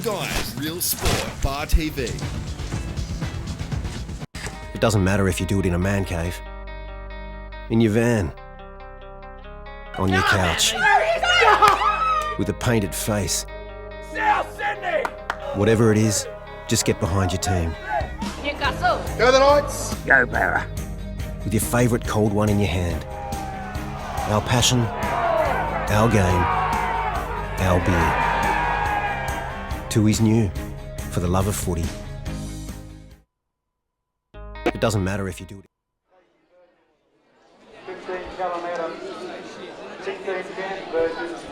Guys, Real Sport, Bar TV. It doesn't matter if you do it in a man cave, in your van, on your couch, with a painted face. Whatever it is, just get behind your team. Newcastle. Go the Knights. Go Barra. With your favourite cold one in your hand. Our passion, our game, our beer. Tooheys New, for the love of footy. It doesn't matter if you do it. 15 Callum Adams, 16 Cam Burgess,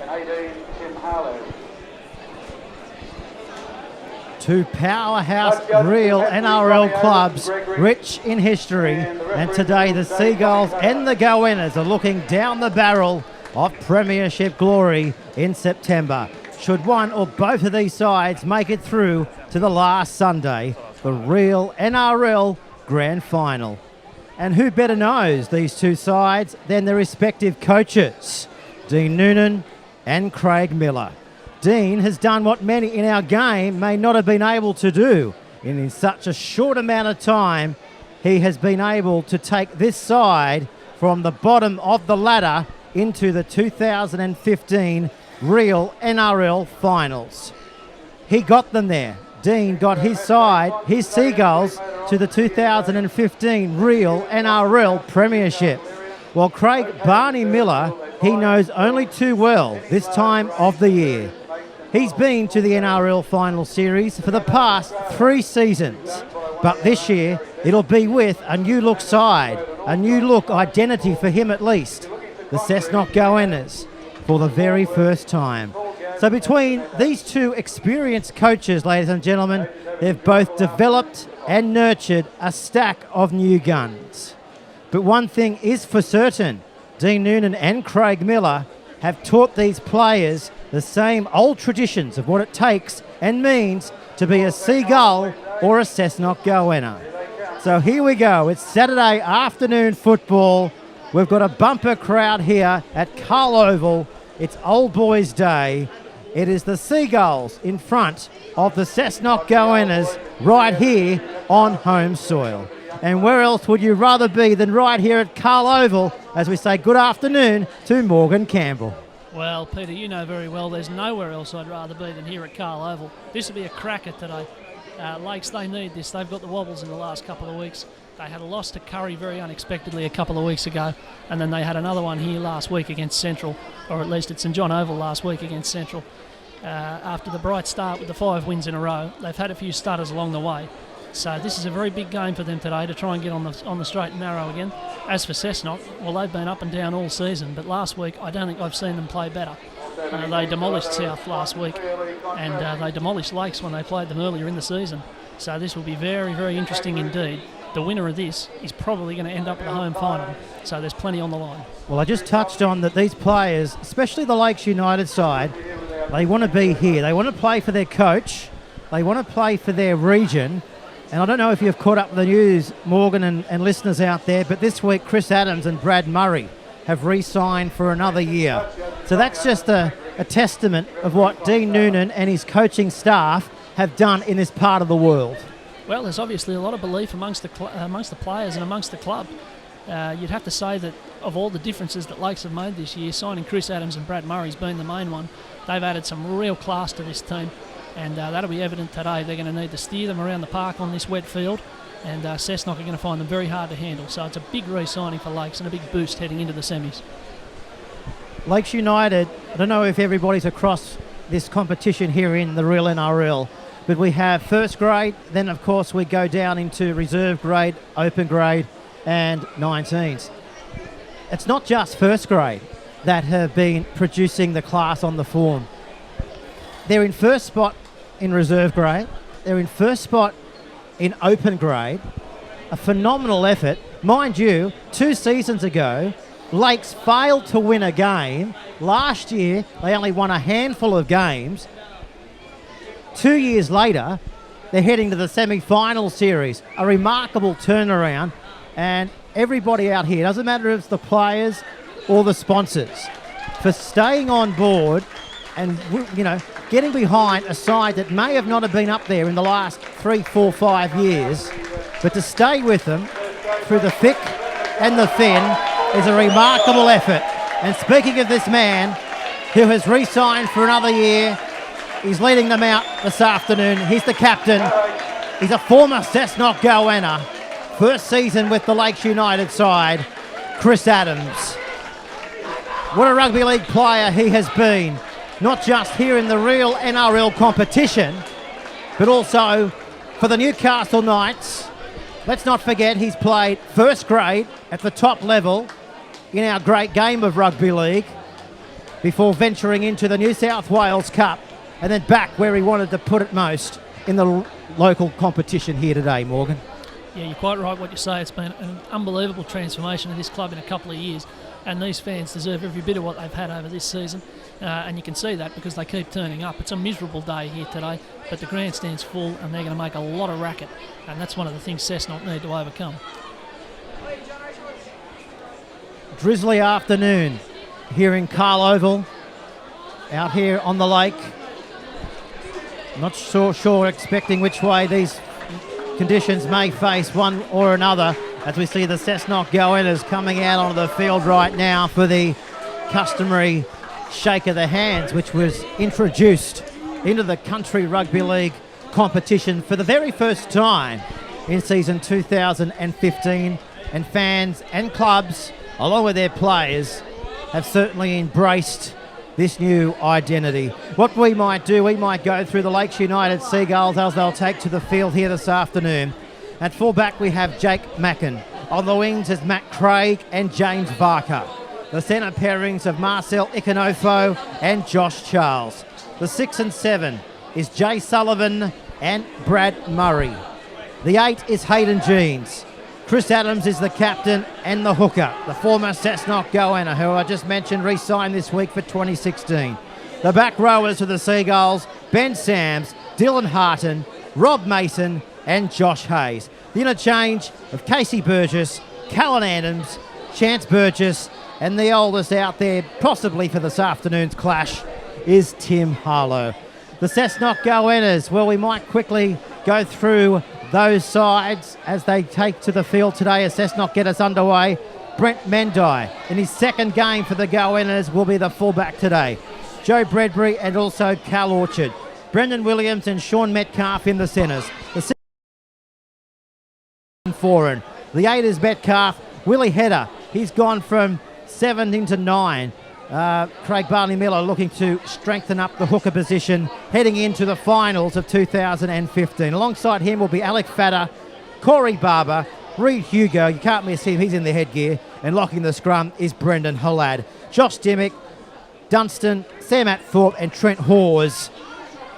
and 18 Tim Harlow. Two powerhouse real NRL clubs, rich in history, and today the Seagulls and the Goannas are looking down the barrel of premiership glory in September. Should one or both of these sides make it through to the last Sunday, the real NRL Grand Final. And who better knows these two sides than their respective coaches, Dean Noonan and Craig Miller. Dean has done what many in our game may not have been able to do. And in such a short amount of time, he has been able to take this side from the bottom of the ladder into the 2015 real NRL finals. He got them there. Dean got his side, his Seagulls, to the 2015 real NRL premiership. While Craig Barney Miller, he knows only too well this time of the year. He's been to the NRL final series for the past 3 seasons, but this year it'll be with a new look side, a new look identity for him at least, the Cessnock Goannas, for the very first time. So between these two experienced coaches, ladies and gentlemen, they've both developed and nurtured a stack of new guns. But one thing is for certain, Dean Noonan and Craig Miller have taught these players the same old traditions of what it takes and means to be a Seagull or a Cessnock Goanna. So here we go, it's Saturday afternoon football. We've got a bumper crowd here at Carl Oval. It's Old Boys Day. It is the Seagulls in front of the Cessnock Goannas right here on home soil. And where else would you rather be than right here at Carl Oval as we say good afternoon to Morgan Campbell. Well, Peter, you know very well there's nowhere else I'd rather be than here at Carl Oval. This will be a cracker today. Lakes, they need this. They've got the wobbles in the last couple of weeks. They had a loss to Curry very unexpectedly a couple of weeks ago, and then they had another one here last week against Central, or at least at St John Oval last week against Central. After the bright start with the 5 wins in a row, they've had a few stutters along the way. So this is a very big game for them today to try and get on the straight and narrow again. As for Cessnock, well, they've been up and down all season, but last week I don't think I've seen them play better. They demolished South last week, and they demolished Lakes when they played them earlier in the season. So this will be very, very interesting indeed. The winner of this is probably going to end up at the home final, so there's plenty on the line. Well, I just touched on that these players, especially the Lakes United side, they want to be here. They want to play for their coach. They want to play for their region. And I don't know if you've caught up with the news, Morgan and listeners out there, but this week Chris Adams and Brad Murray have re-signed for another year. So that's just a testament of what Dean Noonan and his coaching staff have done in this part of the world. Well, there's obviously a lot of belief amongst the players and amongst the club. You'd have to say that of all the differences that Lakes have made this year, signing Chris Adams and Brad Murray's been the main one. They've added some real class to this team, and that'll be evident today. They're going to need to steer them around the park on this wet field, and Cessnock are going to find them very hard to handle. So it's a big re-signing for Lakes and a big boost heading into the semis. Lakes United, I don't know if everybody's across this competition here in the real NRL, but we have first grade, then of course we go down into reserve grade, open grade and 19s. It's not just first grade that have been producing the class on the form. They're in first spot in reserve grade, they're in first spot in open grade, a phenomenal effort. Mind you, 2 seasons ago, Lakes failed to win a game. Last year, they only won a handful of games. 2 years later, they're heading to the semi-final series. A remarkable turnaround. And everybody out here, doesn't matter if it's the players or the sponsors, for staying on board and getting behind a side that may have not have been up there in the last 3, 4, 5 years, but to stay with them through the thick and the thin is a remarkable effort. And speaking of this man who has re-signed for another year, he's leading them out this afternoon. He's the captain. He's a former Cessnock goanna. First season with the Lakes United side, Chris Adams. What a rugby league player he has been, not just here in the real NRL competition, but also for the Newcastle Knights. Let's not forget he's played first grade at the top level in our great game of rugby league before venturing into the New South Wales Cup and then back where he wanted to put it most in the local competition here today, Morgan. Yeah, you're quite right what you say. It's been an unbelievable transformation of this club in a couple of years, and these fans deserve every bit of what they've had over this season, and you can see that because they keep turning up. It's a miserable day here today, but the grandstand's full and they're going to make a lot of racket, and that's one of the things Cessnock need to overcome. Drizzly afternoon here in Carl Oval, out here on the lake. Not so sure expecting which way these conditions may face one or another as we see the Cessnock goannas coming out onto the field right now for the customary shake of the hands, which was introduced into the Country Rugby League competition for the very first time in season 2015, and fans and clubs along with their players have certainly embraced this new identity. What we might do, we might go through the Lakes United Seagulls as they'll take to the field here this afternoon. At fullback we have Jake Mackin. On the wings is Matt Craig and James Barker. The centre pairings of Marcel Ikanofo and Josh Charles. The 6 and 7 is Jay Sullivan and Brad Murray. The 8 is Hayden Jeans. Chris Adams is the captain and the hooker, the former Cessnock goanna, who I just mentioned re-signed this week for 2016. The back rowers for the Seagulls, Ben Sams, Dylan Harton, Rob Mason and Josh Hayes. The interchange of Casey Burgess, Callan Adams, Chance Burgess, and the oldest out there, possibly for this afternoon's clash, is Tim Harlow. The Cessnock goannas, well, we might quickly go through those sides as they take to the field today as Cessnock get us underway. Brent Mendai, in his second game for the goannas, will be the fullback today. Joe Bradbury and also Cal Orchard. Brendan Williams and Sean Metcalf in the centres. The 6 and 4. The 8 is Metcalf. Willie Hedder, he's gone from 7 into 9. Craig Barney-Miller looking to strengthen up the hooker position heading into the finals of 2015. Alongside him will be Alec Fatter, Corey Barber, Reid Hugo, you can't miss him, he's in the headgear, and locking the scrum is Brendan Halad. Josh Dimmick, Dunstan, Sam Atthorpe and Trent Hawes,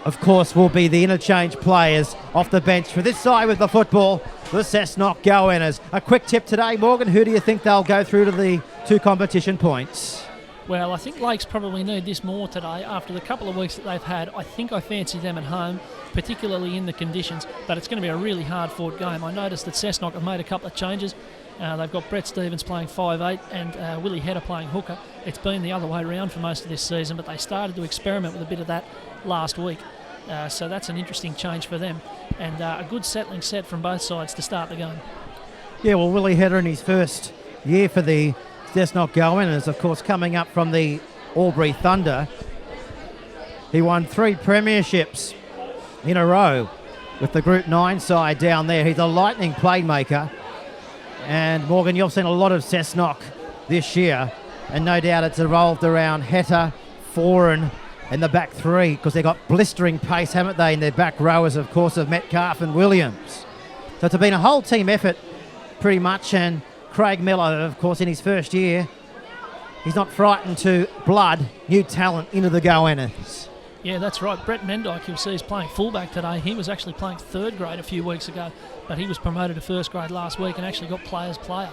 of course, will be the interchange players off the bench for this side with the football, the Cessnock goannas. A quick tip today, Morgan, who do you think they'll go through to the 2 competition points? Well, I think Lakes probably need this more today after the couple of weeks that they've had. I think I fancy them at home, particularly in the conditions, but it's going to be a really hard-fought game. I noticed that Cessnock have made a couple of changes. They've got Brett Stevens playing 5'8" and Willie Hedder playing hooker. It's been the other way around for most of this season, but they started to experiment with a bit of that last week. So that's an interesting change for them, and a good settling set from both sides to start the game. Yeah, well, Willie Hedder in his first year for the Cessnock goannas, of course, coming up from the Albury Thunder. He won 3 premierships in a row with the Group 9 side down there. He's a lightning playmaker. And Morgan, you've seen a lot of Cessnock this year, and no doubt it's evolved around Heta, Foran and the back 3, because they've got blistering pace, haven't they, in their back rowers, of course, of Metcalf and Williams. So it's been a whole team effort pretty much, and Craig Miller, of course, in his first year, he's not frightened to blood new talent into the goannas. Yeah, that's right. Brett Mendyke, you'll see, is playing fullback today. He was actually playing 3rd grade a few weeks ago, but he was promoted to 1st grade last week and actually got player's player.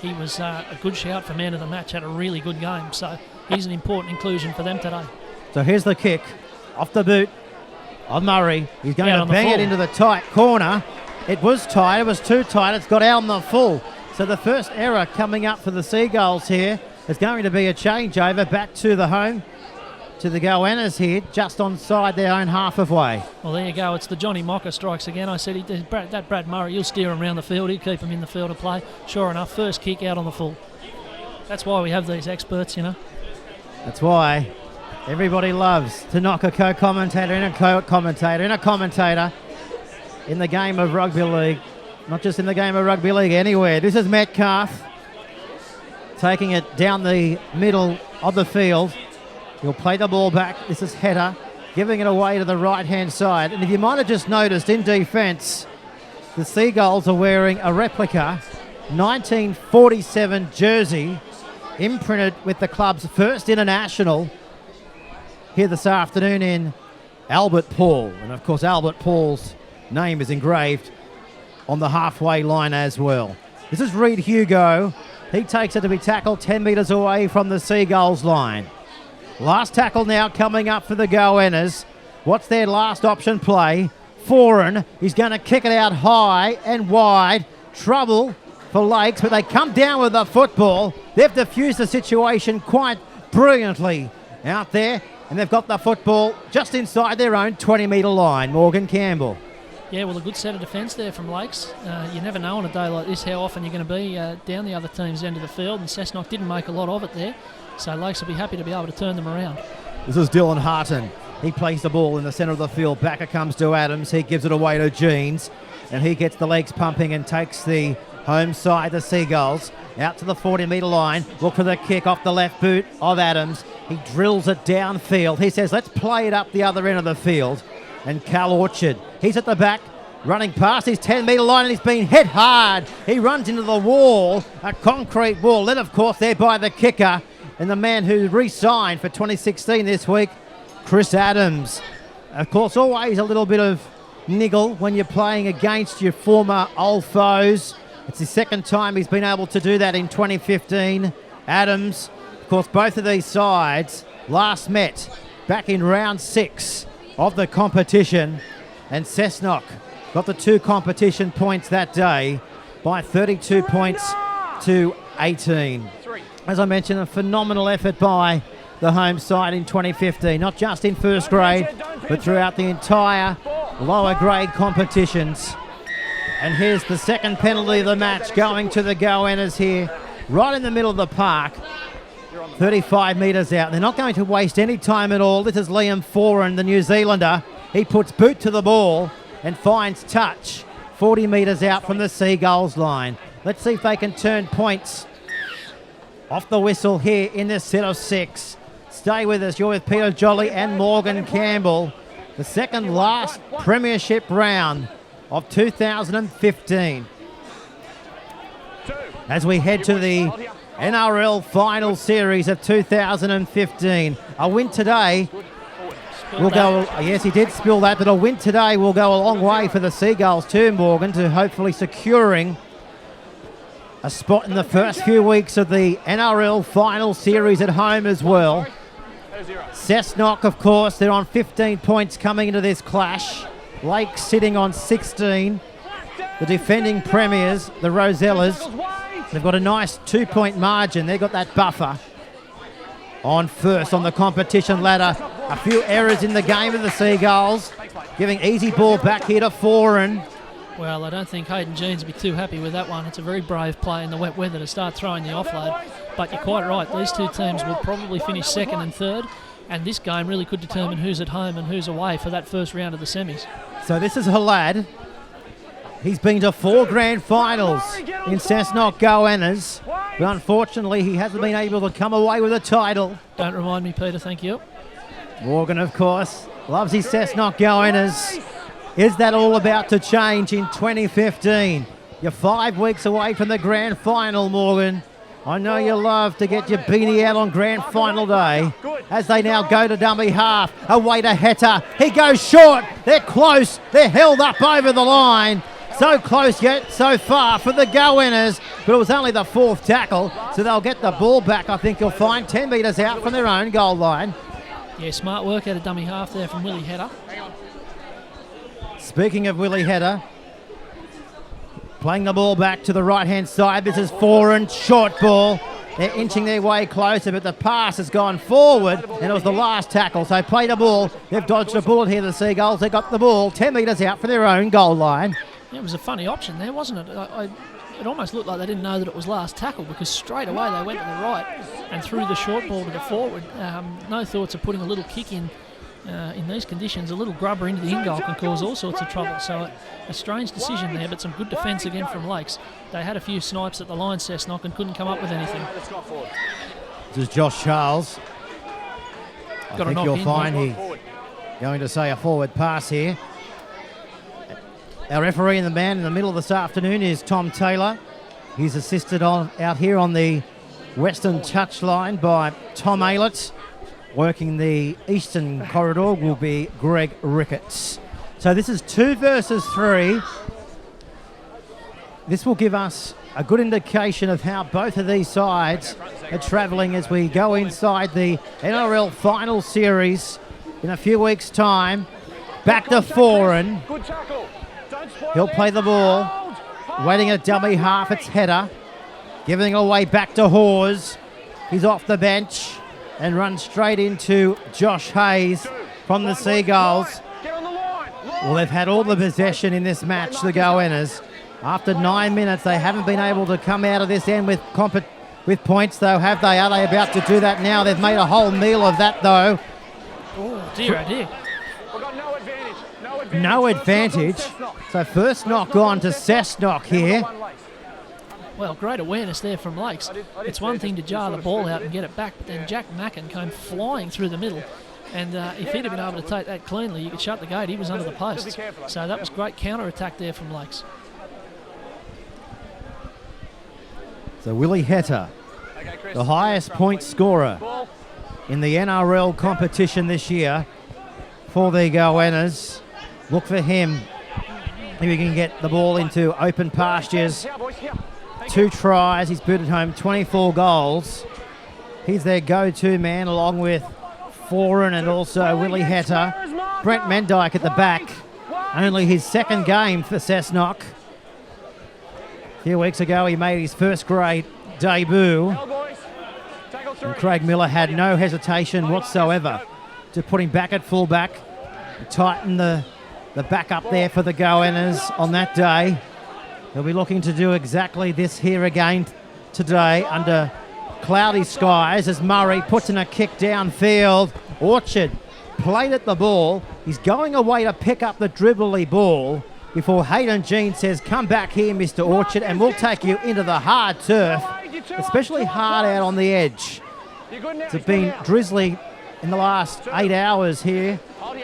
He was a good shout for man of the match, had a really good game, so he's an important inclusion for them today. So here's the kick, off the boot on Murray. He's going to bang it into the tight corner. It was tight, it was too tight, it's got out on the full. So the first error coming up for the Seagulls here is going to be a changeover back to the home to the Goannas here, just onside their own half of way. Well, there you go. It's the Johnny Mocker strikes again. I said that Brad Murray, he'll steer him around the field. He'll keep him in the field of play. Sure enough, first kick out on the full. That's why we have these experts, you know. That's why everybody loves to knock a co-commentator and a co-commentator and a commentator in the game of rugby league. Not just in the game of rugby league, anywhere. This is Metcalf taking it down the middle of the field. He'll play the ball back. This is Header giving it away to the right-hand side. And if you might have just noticed, in defence, the Seagulls are wearing a replica 1947 jersey imprinted with the club's first international here this afternoon in Albert Paul. And of course, Albert Paul's name is engraved on the halfway line as well. This is Reid Hugo. He takes it to be tackled 10 metres away from the Seagulls line. Last tackle now coming up for the Goannas. What's their last option play? Foran. He's going to kick it out high and wide. Trouble for Lakes, but they come down with the football. They've diffused the situation quite brilliantly out there, and they've got the football just inside their own 20-metre line. Morgan Campbell. Yeah, well, a good set of defence there from Lakes. You never know on a day like this how often you're going to be down the other team's end of the field, and Cessnock didn't make a lot of it there, so Lakes will be happy to be able to turn them around. This is Dylan Harton. He plays the ball in the centre of the field. Back it comes to Adams. He gives it away to Jeans, and he gets the legs pumping and takes the home side, the Seagulls, out to the 40-metre line. Look for the kick off the left boot of Adams. He drills it downfield. He says, let's play it up the other end of the field. And Cal Orchard, he's at the back, running past his 10-metre line, and he's been hit hard. He runs into the wall, a concrete wall, led of course there by the kicker and the man who re-signed for 2016 this week, Chris Adams. Of course, always a little bit of niggle when you're playing against your former old foes. It's the second time he's been able to do that in 2015. Adams, of course, both of these sides last met back in round 6 of the competition, and Cessnock got the 2 competition points that day by 32 points to 18. As I mentioned, a phenomenal effort by the home side in 2015, not just in first grade, but throughout the entire lower grade competitions. And here's the second penalty of the match going to the Goannas here, right in the middle of the park, 35 metres out. They're not going to waste any time at all. This is Liam Foran, the New Zealander. He puts boot to the ball and finds touch 40 metres out from the Seagulls line. Let's see if they can turn points off the whistle here in this set of 6. Stay with us. You're with Peter Jolly and Morgan Campbell. The second last premiership round of 2015. As we head to the NRL final series of 2015. A win today will go, yes, he did spill that, but a win today will go a long way for the Seagulls too, Morgan, to hopefully securing a spot in the first few weeks of the NRL final series at home as well. Cessnock, of course, they're on 15 points coming into this clash. Lake sitting on 16. The defending premiers, the Rosellas, they've got a nice 2-point margin. They've got that buffer on first on the competition ladder. A few errors in the game of the Seagulls, giving easy ball back here to Foran. Well, I don't think Hayden Jeans will be too happy with that one. It's a very brave play in the wet weather to start throwing the offload. But you're quite right, these two teams will probably finish second and third, and this game really could determine who's at home and who's away for that first round of the semis. So this is Halad. He's been to 4 grand finals in Cessnock Goannas, but unfortunately he hasn't been able to come away with a title. Don't remind me, Peter, thank you. Morgan, of course, loves his Cessnock Goannas. Is that all about to change in 2015? You're 5 weeks away from the grand final, Morgan. I know you love to get your beanie out on grand final day. As they now go to dummy half, away to Heta. He goes short. They're close. They're held up over the line. So close yet so far for the Goannas, but it was only the 4th tackle, so they'll get the ball back, I think you'll find, 10 metres out from their own goal line. Yeah, smart work out of dummy half there from Willie Heta. Speaking of Willie Heta, playing the ball back to the right-hand side. This is Foran, short ball. They're inching their way closer, but the pass has gone forward, and it was the last tackle. So play the ball. They've dodged a bullet here, the Seagulls. They got the ball 10 metres out for their own goal line. Yeah, it was a funny option there, wasn't it? It almost looked like they didn't know that it was last tackle, because straight away they went to the right and threw the short ball to the forward. No thoughts of putting a little kick in these conditions. A little grubber into the in-goal can cause all sorts of trouble. So a strange decision there, but some good defence again from Lakes. They had a few snipes at the line, Cessnock, and couldn't come up with anything. This is Josh Charles. I think you'll find he's going to say a forward pass here. Our referee and the man in the middle this afternoon is Tom Taylor. He's assisted out here on the western touchline by Tom Aylett. Working the eastern corridor will be Greg Ricketts. So this is 2 versus 3. This will give us a good indication of how both of these sides are travelling as we go inside the NRL final series in a few weeks' time. Back to Foran. He'll play the ball. Waiting a dummy half, it's header. Giving away back to Hawes. He's off the bench and runs straight into Josh Hayes from the Seagulls. Well, they've had all the possession in this match, the Goannas. After 9 minutes, they haven't been able to come out of this end with points, though, have they? Are they about to do that now? They've made a whole meal of that, though. Oh, dear, oh dear. No advantage. So first knock on to Cessnock here. Well, great awareness there from Lakes. It's one thing to jar the ball out and get it back, but then Jack Mackin came flying through the middle. And if he'd have been able to take that cleanly, you could shut the gate. He was under the post. So that was great counter-attack there from Lakes. So Willie Heta, the highest point scorer in the NRL competition this year for the Goannas. Look for him if he can get the ball into open pastures. 2 tries, he's booted home 24 goals. He's their go-to man along with Foran and also Willie Heta. Brent Mendyke at the back. Only his second game for Cessnock. A few weeks ago he made his first grade debut. And Craig Miller had no hesitation whatsoever to put him back at fullback. Tighten the back up there for the Goannas on that day. He'll be looking to do exactly this here again today under cloudy skies as Murray puts in a kick downfield. Orchard played at the ball. He's going away to pick up the dribbly ball before Hayden Jean says, come back here, Mr. Orchard, and we'll take you into the hard turf, especially hard out on the edge. It's been drizzly in the last 8 hours here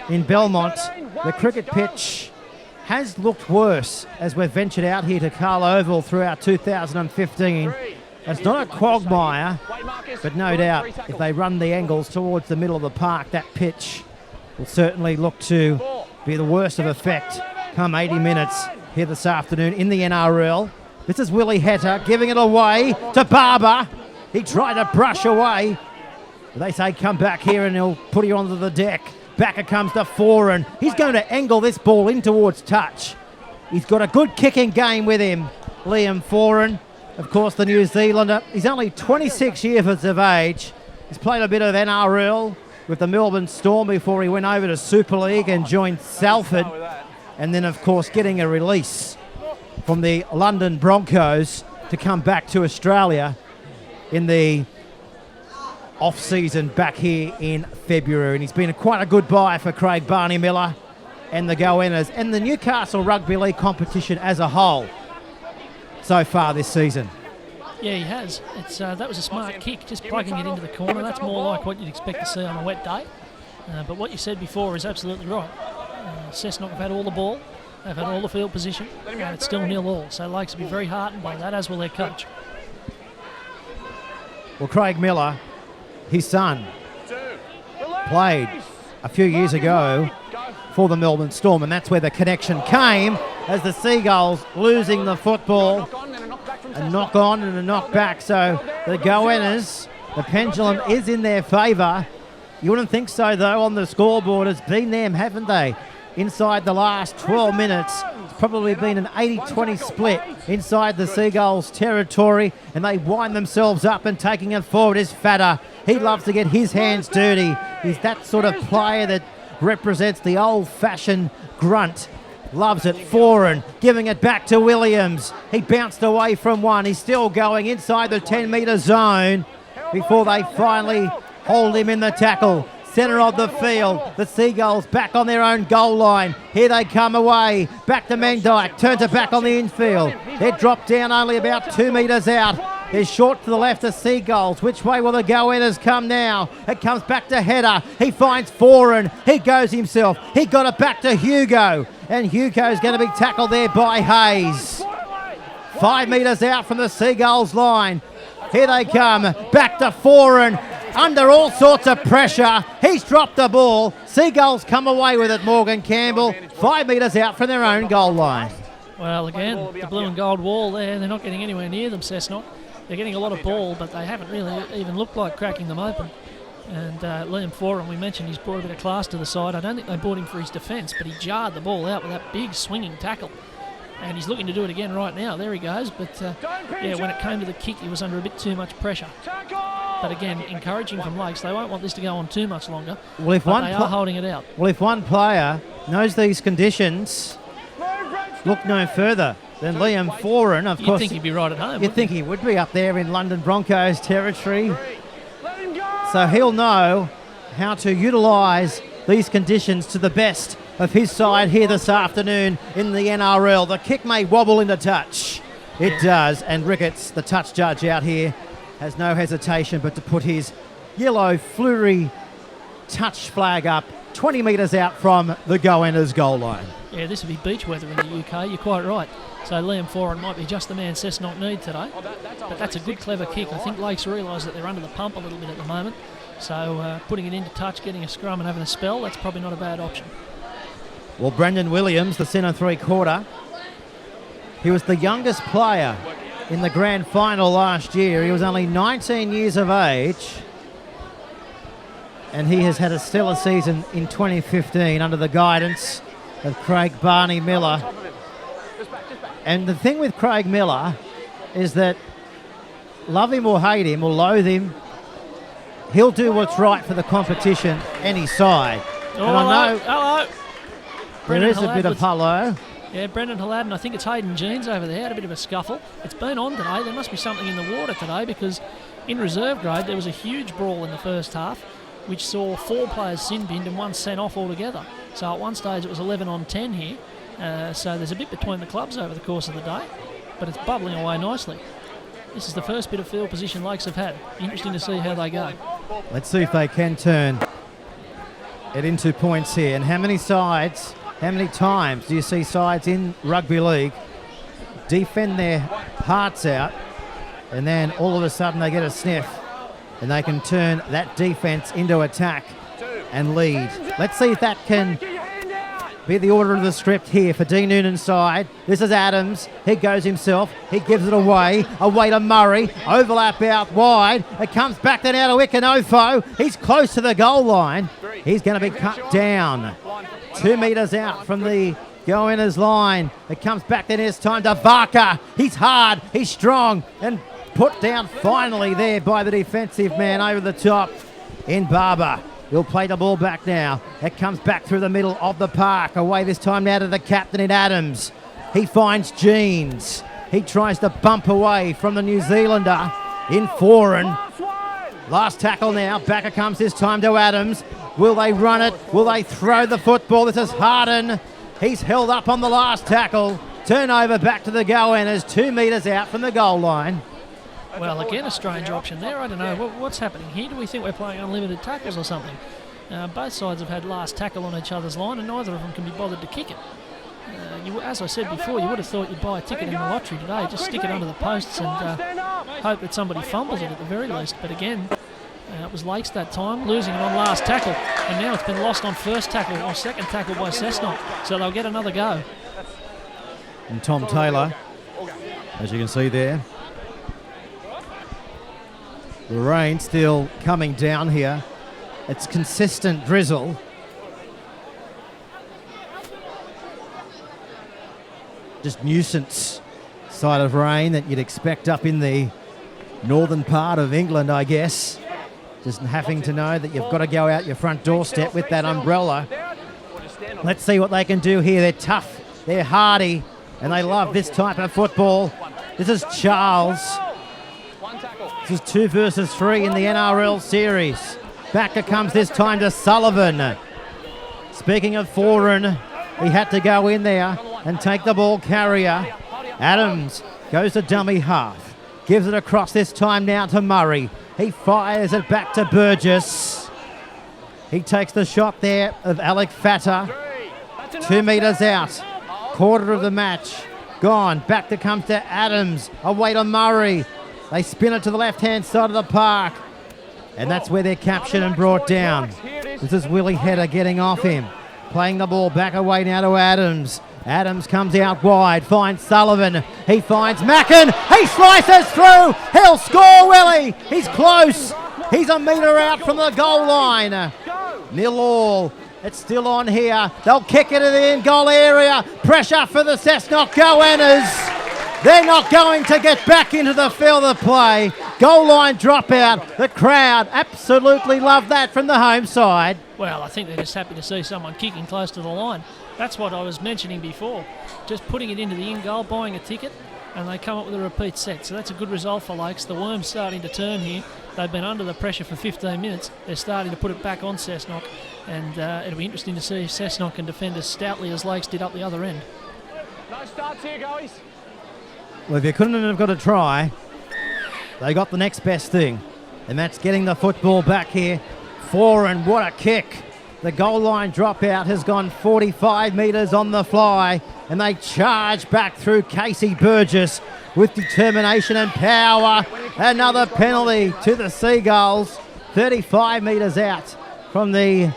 in Belmont. The cricket pitch has looked worse as we've ventured out here to Carl Oval throughout 2015. It's not a quagmire, but no doubt if they run the angles towards the middle of the park, that pitch will certainly look to be the worst of effect come 80 minutes here this afternoon in the NRL. This is Willie Heta giving it away to Barber. He tried to brush away. They say come back here and he'll put you onto the deck. Back it comes to Foran. He's going to angle this ball in towards touch. He's got a good kicking game with him, Liam Foran. Of course, the New Zealander. He's only 26 years of age. He's played a bit of NRL with the Melbourne Storm before he went over to Super League and joined Salford. And then, of course, getting a release from the London Broncos to come back to Australia in the off-season back here in February. And he's been quite a good buy for Craig Barney Miller and the Goannas and the Newcastle Rugby League competition as a whole so far this season. Yeah, he has. That was a smart kick, just plugging it into the corner. That's more like what you'd expect to see on a wet day. But what you said before is absolutely right. Cessnock have had all the ball. They've had all the field position. And it's still 0-0. So Lakes will be very heartened by that, as will their coach. Well, Craig Miller, his son, played a few years ago for the Melbourne Storm, and that's where the connection came as the Seagulls losing the football. A knock on and a knock back. So the Goannas, the pendulum is in their favour. You wouldn't think so, though, on the scoreboard. It's been them, haven't they? Inside the last 12 minutes, it's probably been an 80-20 split inside the Seagulls territory, and they wind themselves up, and taking it forward is Fatter. He loves to get his hands dirty. He's that sort of player that represents the old-fashioned grunt. Loves it. Foran giving it back to Williams. He bounced away from one. He's still going inside the 10-metre zone before they finally hold him in the tackle. Centre of the field. The Seagulls back on their own goal line. Here they come away. Back to Mendyke. Turns it back on the infield. They're dropped down only about 2 metres out. They're short to the left of Seagulls. Which way will the go-inners come now? It comes back to Header. He finds Foran. He goes himself. He got it back to Hugo. And Hugo's going to be tackled there by Hayes. 5 metres out from the Seagulls line. Here they come. Back to Foran. Under all sorts of pressure. He's dropped the ball. Seagulls come away with it, Morgan Campbell. 5 metres out from their own goal line. Well, again, the blue and gold wall there, they're not getting anywhere near them, Cessnock. They're getting a lot of ball, but they haven't really even looked like cracking them open. And Liam Foran, we mentioned he's brought a bit of class to the side. I don't think they bought him for his defence, but he jarred the ball out with that big swinging tackle. And he's looking to do it again right now. There he goes. But, yeah, when it came to the kick, he was under a bit too much pressure. But, again, encouraging from Lakes. They won't want this to go on too much longer. Well, if they are holding it out. Well, if one player knows these conditions, look no further than Liam Foran. Of course, You'd think he'd be right at home. You'd think he would be up there in London Broncos territory. So he'll know how to utilise these conditions to the best of his side here this afternoon in the NRL. The kick may wobble into touch. It does. And Ricketts, the touch judge out here, has no hesitation but to put his yellow flurry touch flag up 20 metres out from the go-inners goal line. Yeah, this would be beach weather in the UK. You're quite right. So Liam Foran might be just the man Cessnock need today. But that's a good, clever kick. I think Lakes realise that they're under the pump a little bit at the moment. So putting it into touch, getting a scrum and having a spell, that's probably not a bad option. Well, Brendan Williams, the centre three-quarter, he was the youngest player in the grand final last year. He was only 19 years of age. And he has had a stellar season in 2015 under the guidance of Craig Barney Miller. And the thing with Craig Miller is that, love him or hate him or loathe him, he'll do what's right for the competition, any side. Oh, and I know hello. there is a bit of hello. Yeah, Brendan Hallad, and I think it's Hayden Jeans over there, had a bit of a scuffle. It's been on today. There must be something in the water today, because in reserve grade there was a huge brawl in the first half, which saw 4 players sin-binned and 1 sent off altogether. So at one stage it was 11 on 10 here. So there's a bit between the clubs over the course of the day, but it's bubbling away nicely. This is the first bit of field position Lakes have had. Interesting to see how they go. Let's see if they can turn it into points here. And how many times do you see sides in rugby league defend their hearts out, and then all of a sudden they get a sniff and they can turn that defence into attack and lead. Let's see if that can be the order of the script here for Dean Noonan's side. This is Adams. He goes himself. He gives it away to Murray. Overlap out wide. It comes back then out to Ikanofo. He's close to the goal line. He's going to be cut down 2 metres out from the go-inners line. It comes back then this time to Varka. He's hard. He's strong. And put down finally there by the defensive man over the top in Barber. He'll play the ball back now. It comes back through the middle of the park. Away this time now to the captain in Adams. He finds Jeans. He tries to bump away from the New Zealander in Foran. Last tackle now. Back it comes this time to Adams. Will they run it? Will they throw the football? This is Harden. He's held up on the last tackle. Turnover back to the go-inners, 2 metres out from the goal line. Well, again, a strange option there. I don't know what's happening here. Do we think we're playing unlimited tackles or something? Both sides have had last tackle on each other's line, and neither of them can be bothered to kick it. As I said before, you would have thought you'd buy a ticket in the lottery today. Just stick it under the posts and hope that somebody fumbles it at the very least. But again, it was Lakes that time, losing it on last tackle, and now it's been lost on first tackle or second tackle by Cessnock. So they'll get another go. And Tom Taylor, as you can see there. The rain still coming down here. It's consistent drizzle. just nuisance side of rain that you'd expect up in the northern part of England, I guess. Just having to know that you've got to go out your front doorstep with that umbrella. Let's see what they can do here. They're tough, they're hardy, and they love this type of football. This is Charles. This is 2 versus 3 in the NRL series. Back it comes this time to Sullivan. Speaking of foreign, he had to go in there and take the ball carrier. Adams goes to dummy half. Gives it across this time now to Murray. He fires it back to Burgess. He takes the shot there of Alec Fatter. 2 metres out. Quarter of the match gone. Back to comes to Adams. Away to Murray. They spin it to the left-hand side of the park. And that's where they're captured and brought down. This is Willie Hedder getting off him. Playing the ball back away now to Adams. Adams comes out wide, finds Sullivan. He finds Mackin. He slices through. He'll score, Willie. He's close. He's a metre out from the goal line. 0-0. It's still on here. They'll kick it in the in-goal area. Pressure for the Cessnock Goannas. They're not going to get back into the field of play. Goal line dropout. The crowd absolutely love that from the home side. Well, I think they're just happy to see someone kicking close to the line. That's what I was mentioning before. Just putting it into the in-goal, buying a ticket, and they come up with a repeat set. So that's a good result for Lakes. The worm's starting to turn here. They've been under the pressure for 15 minutes. They're starting to put it back on Cessnock, and it'll be interesting to see if Cessnock can defend as stoutly as Lakes did up the other end. No starts here, guys. Well, if you couldn't have got a try, they got the next best thing, and that's getting the football back here. And what a kick. The goal line dropout has gone 45 metres on the fly, and they charge back through Casey Burgess with determination and power. Another penalty to the Seagulls, 35 metres out from the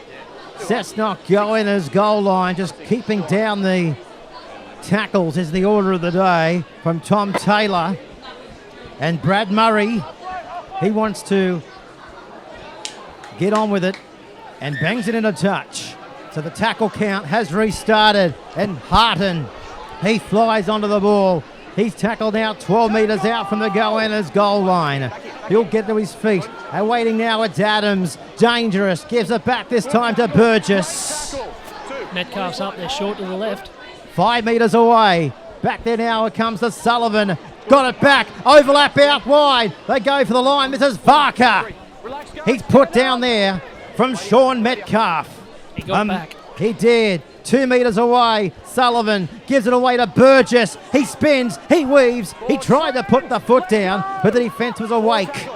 Cessnock Goannas goal line, just keeping down the tackles is the order of the day from Tom Taylor. And Brad Murray, he wants to get on with it and bangs it in a touch. So the tackle count has restarted, and Harton, he flies onto the ball. He's tackled now 12 metres out from the Goannas goal line. He'll get to his feet. And waiting now, it's Adams. Dangerous. Gives it back this time to Burgess. Metcalf's up there short to the left. 5 metres away. Back there now, it comes to Sullivan. Got it back. Overlap out wide. They go for the line. This is Varka. He's put down there from Sean Metcalf. He got back. He did. 2 metres away. Sullivan gives it away to Burgess. He spins. He weaves. He tried to put the foot down, but the defence was awake.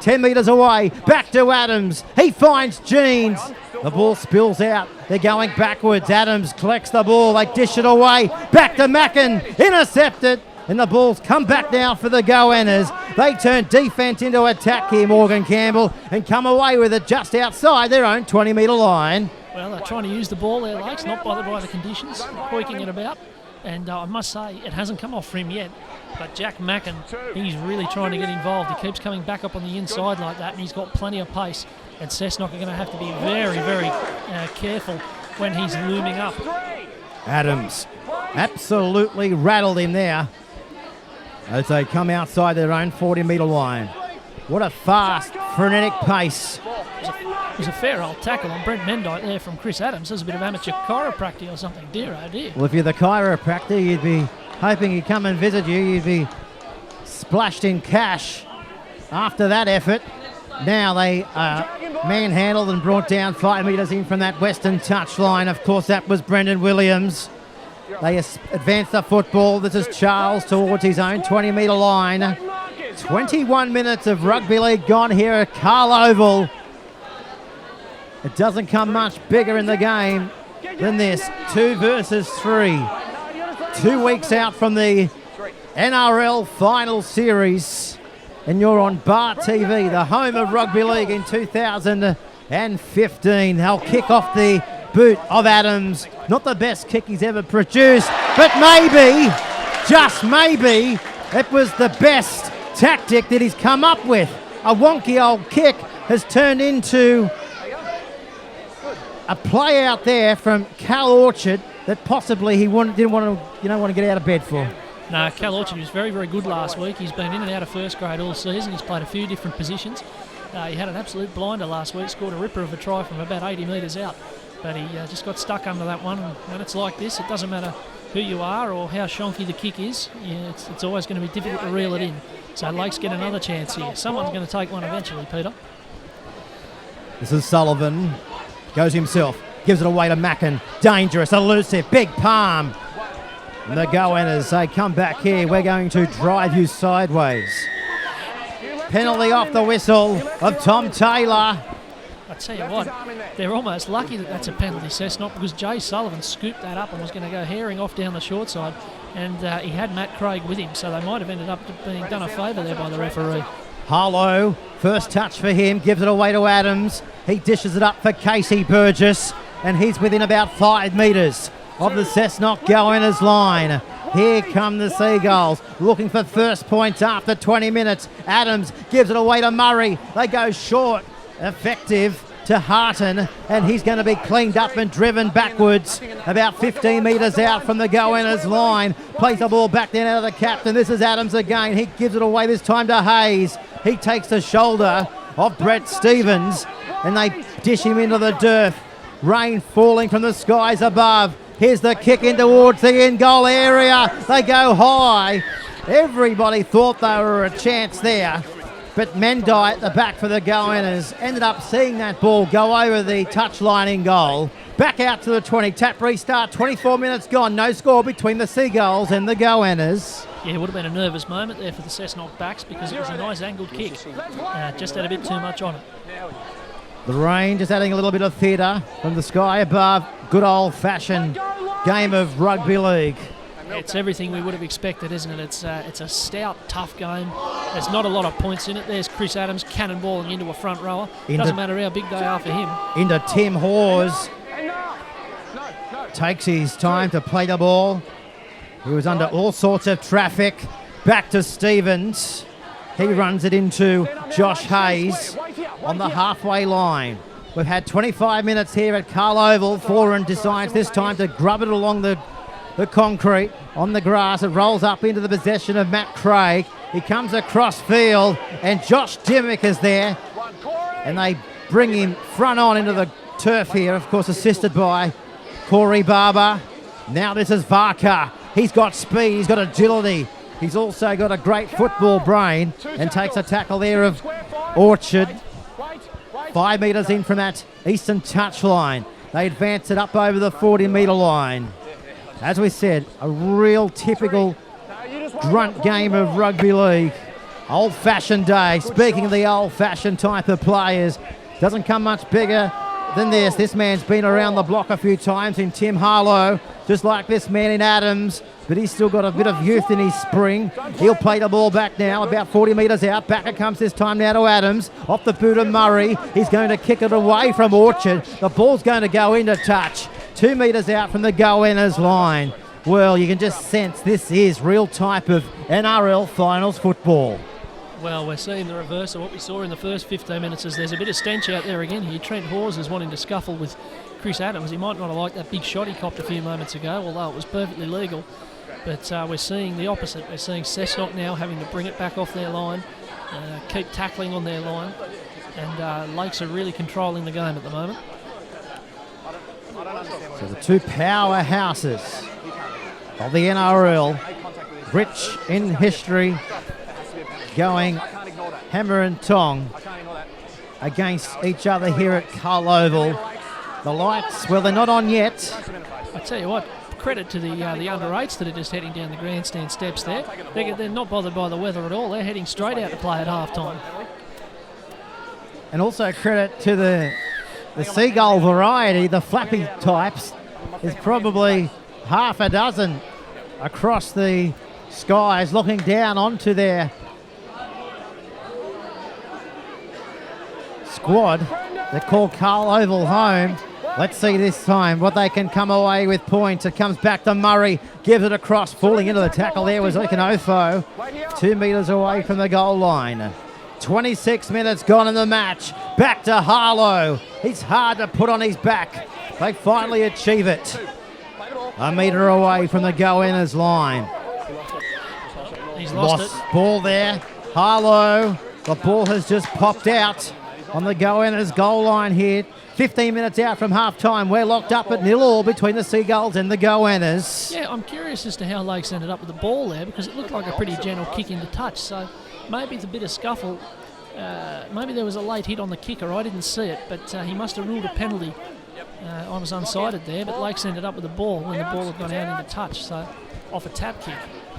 10 metres away. Back to Adams. He finds Jeans. The ball spills out. They're going backwards. Adams collects the ball. They dish it away. Back to Mackin. Intercepted. And the ball's come back now for the Goannas. They turn defence into attack here, Morgan Campbell, and come away with it just outside their own 20-metre line. Well, they're trying to use the ball there, Lakes, not bothered by the conditions, hoiking it about. And I must say, it hasn't come off for him yet. But Jack Mackin, he's really trying to get involved. He keeps coming back up on the inside like that, and he's got plenty of pace. And Cessnock are going to have to be very, very careful when he's looming up. Adams absolutely rattled him there as they come outside their own 40-metre line. What a fast, frenetic pace. It was a fair old tackle on Brent Mendite there from Chris Adams. There's a bit of amateur chiropractic or something. Dear, oh dear. Well, if you're the chiropractor, you'd be hoping he'd come and visit you. You'd be splashed in cash after that effort. Now they are manhandled and brought down 5 metres in from that western touch line. Of course, that was Brendan Williams. They advance the football. This is Charles towards his own 20-metre line. 21 minutes of rugby league gone here at Carl Oval. It doesn't come much bigger in the game than this. 2 versus 3. 2 weeks out from the NRL final series. And you're on Bar TV, the home of rugby league in 2015. They'll kick off the boot of Adams. Not the best kick he's ever produced, but maybe, just maybe, it was the best tactic that he's come up with. A wonky old kick has turned into a play out there from Cal Orchard. that possibly he didn't want to get out of bed for? No, Cal Orchard was very, very good last week. He's been in and out of first grade all season. He's played a few different positions. He had an absolute blinder last week, scored a ripper of a try from about 80 metres out. But he just got stuck under that one. And it's like this. It doesn't matter who you are or how shonky the kick is. Yeah, it's always going to be difficult to reel it in. So Lakes get another chance here. Someone's going to take one eventually, Peter. This is Sullivan. Goes himself. Gives it away to Mackin. Dangerous, elusive, big palm. And the go-winners, they come back here. We're going to drive you sideways. Penalty off the whistle of Tom Taylor. I tell you what, they're almost lucky that that's a penalty, Cessnock, because Jay Sullivan scooped that up and was going to go herring off down the short side, and he had Matt Craig with him, so they might have ended up being done a favour there by the referee. Harlow, first touch for him, gives it away to Adams. He dishes it up for Casey Burgess, and he's within about 5 metres of the Cessnock go-winners line. Here come the Seagulls, looking for first points after 20 minutes. Adams gives it away to Murray. They go short. Effective to Harton, and he's going to be cleaned up and driven backwards about 15 metres out from the go-winners line. Plays the ball back down out of the captain. This is Adams again. He gives it away this time to Hayes. He takes the shoulder of Brett Stevens, and they dish him into the dirt. Rain falling from the skies above. Here's the kick in towards the in-goal area. They go high. Everybody thought they were a chance there. But Mendai at the back for the go-winners ended up seeing that ball go over the touchline in goal. Back out to the 20. Tap restart. 24 minutes gone. No score between the Seagulls and the go-winners. Yeah, it would have been a nervous moment there for the Cessnock backs because it was a nice angled kick. Just had a bit too much on it. The rain just adding a little bit of theatre from the sky above. Good old-fashioned game of rugby league. It's everything we would have expected, isn't it? It's a stout, tough game. There's not a lot of points in it. There's Chris Adams cannonballing into a front rower. Doesn't matter how big they are for him. Into Tim Hawes. Takes his time to play the ball. He was under all sorts of traffic. Back to Stevens. He runs it into Josh Hayes on the halfway line. We've had 25 minutes here at Carl Oval. Foran decides this time to grub it along the concrete on the grass. It rolls up into the possession of Matt Craig. He comes across field, and Josh Dimmick is there, and they bring him front on into the turf here, of course assisted by Corey Barber. Now this is Varka. He's got speed, he's got agility, he's also got a great football brain, and takes a tackle there of Orchard. 5 metres in from that eastern touchline. They advance it up over the 40-metre line. As we said, a real typical grunt game of rugby league. Old-fashioned day. Speaking of the old-fashioned type of players, doesn't come much bigger than this. This man's been around the block a few times in Tim Harlow, just like this man in Adams, but he's still got a bit of youth in his spring. He'll play the ball back now, about 40 metres out. Back it comes this time now to Adams. Off the boot of Murray. He's going to kick it away from Orchard. The ball's going to go into touch. 2 metres out from the go-winners line. Well, you can just sense this is real type of NRL finals football. Well, we're seeing the reverse of what we saw in the first 15 minutes as there's a bit of stench out there again here. Trent Hawes is wanting to scuffle with Chris Adams. He might not have liked that big shot he copped a few moments ago, although it was perfectly legal. But we're seeing the opposite. We're seeing Cessnock now having to bring it back off their line, keep tackling on their line, and Lakes are really controlling the game at the moment. So the two powerhouses of the NRL, rich in history, going hammer and tong against each other here at Carl Oval. The lights, well, they're not on yet. I tell you what, credit to the under-8s that are just heading down the grandstand steps there. They're not bothered by the weather at all. They're heading straight out to play at half-time. And also credit to the seagull variety, the flappy types. There's probably half a dozen across the skies looking down onto their squad that call Carl Oval home. Let's see this time what they can come away with points. It comes back to Murray, gives it across, falling into the tackle there was Okanofo, 2 metres away from the goal line. 26 minutes gone in the match. Back to Harlow. He's hard to put on his back. They finally achieve it. A metre away from the go-inners line. He's lost it. Ball there. Harlow. The ball has just popped out on the go-inners goal line here. 15 minutes out from half-time. We're locked up at 0-0 between the Seagulls and the go-inners. Yeah, I'm curious as to how Lakes ended up with the ball there, because it looked like a pretty gentle kick into touch. So maybe it's a bit of scuffle. Maybe there was a late hit on the kicker. I didn't see it, but he must have ruled a penalty. I was unsighted there, but Lakes ended up with the ball when the ball had gone out into touch, so off a tap kick.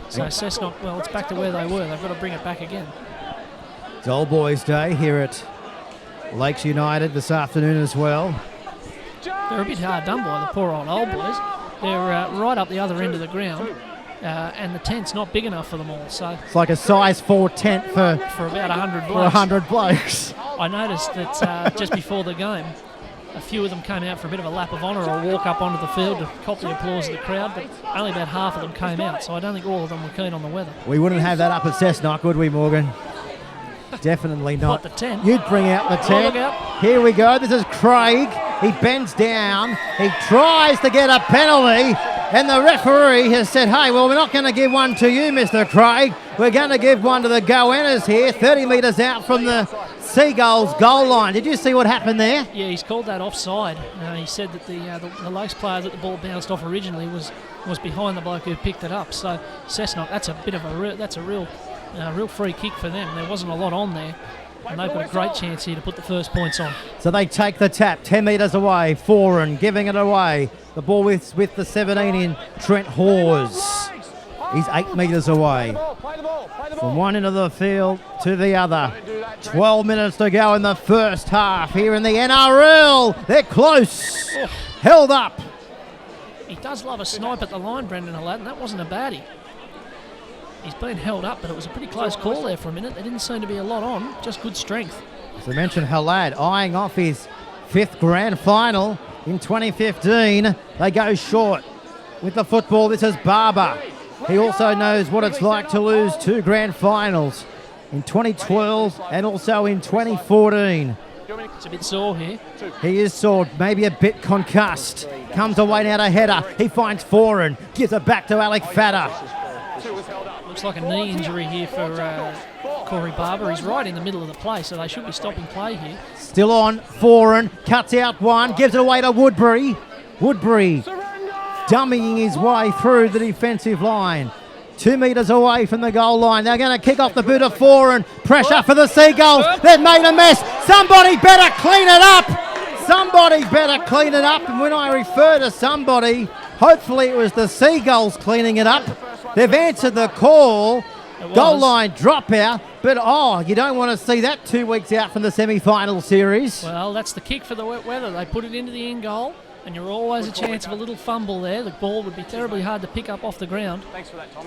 So Cessnock, well, it's back to where they were. They've got to bring it back again. It's Old Boys Day here at Lakes United this afternoon as well. They're a bit hard done by, the poor old boys. They're right up the other end of the ground, and the tent's not big enough for them all. So It's like a size 4 tent for about 100 blokes. 100 blokes. I noticed that just before the game, a few of them came out for a bit of a lap of honour or walk up onto the field to cop the applause of the crowd, but only about half of them came out, so I don't think all of them were keen on the weather. We wouldn't have that up at Cessnock, would we, Morgan? Definitely not. What, the tent? You'd bring out the tent. look out. Here we go. This is Craig. He bends down. He tries to get a penalty. And the referee has said, hey, well, we're not going to give one to you, Mr. Craig. We're going to give one to the go-inners here, 30 metres out from the Seagulls goal line. Did you see what happened there? Yeah, he's called that offside. He said that the Lakes player that the ball bounced off originally was behind the bloke who picked it up. So Cessnock, that's a real free kick for them. There wasn't a lot on there, and they've got a great chance here to put the first points on. So they take the tap 10 metres away. Foran giving it away. The ball with the 17 in Trent Hawes. He's 8 metres away. From one end of the field to the other. 12 minutes to go in the first half here in the NRL. They're close. Held up. He does love a snipe at the line, Brendan Aladdin. That wasn't a baddie. He's been held up, but it was a pretty close call there for a minute. There didn't seem to be a lot on, just good strength. As I mentioned, Halad eyeing off his 5th grand final in 2015. They go short with the football. This is Barber. He also knows what it's like to lose 2 grand finals in 2012 and also in 2014. It's a bit sore here. He is sore, maybe a bit concussed. Comes away now to header. He finds Foran, gives it back to Alec Fatter. Looks like a knee injury here for Corey Barber. He's right in the middle of the play, so they should be stopping play here. Still on, Foran, cuts out one, gives it away to Woodbury. Woodbury dummying his way through the defensive line. 2 metres away from the goal line. They're going to kick off the boot of Foran. Pressure for the Seagulls. They've made a mess. Somebody better clean it up. Somebody better clean it up. And when I refer to somebody, hopefully it was the Seagulls cleaning it up. They've answered the call. Goal line dropout. But, you don't want to see that 2 weeks out from the semi-final series. Well, that's the kick for the wet weather. They put it into the end goal, and you're always a chance of a little fumble there. The ball would be terribly hard to pick up off the ground.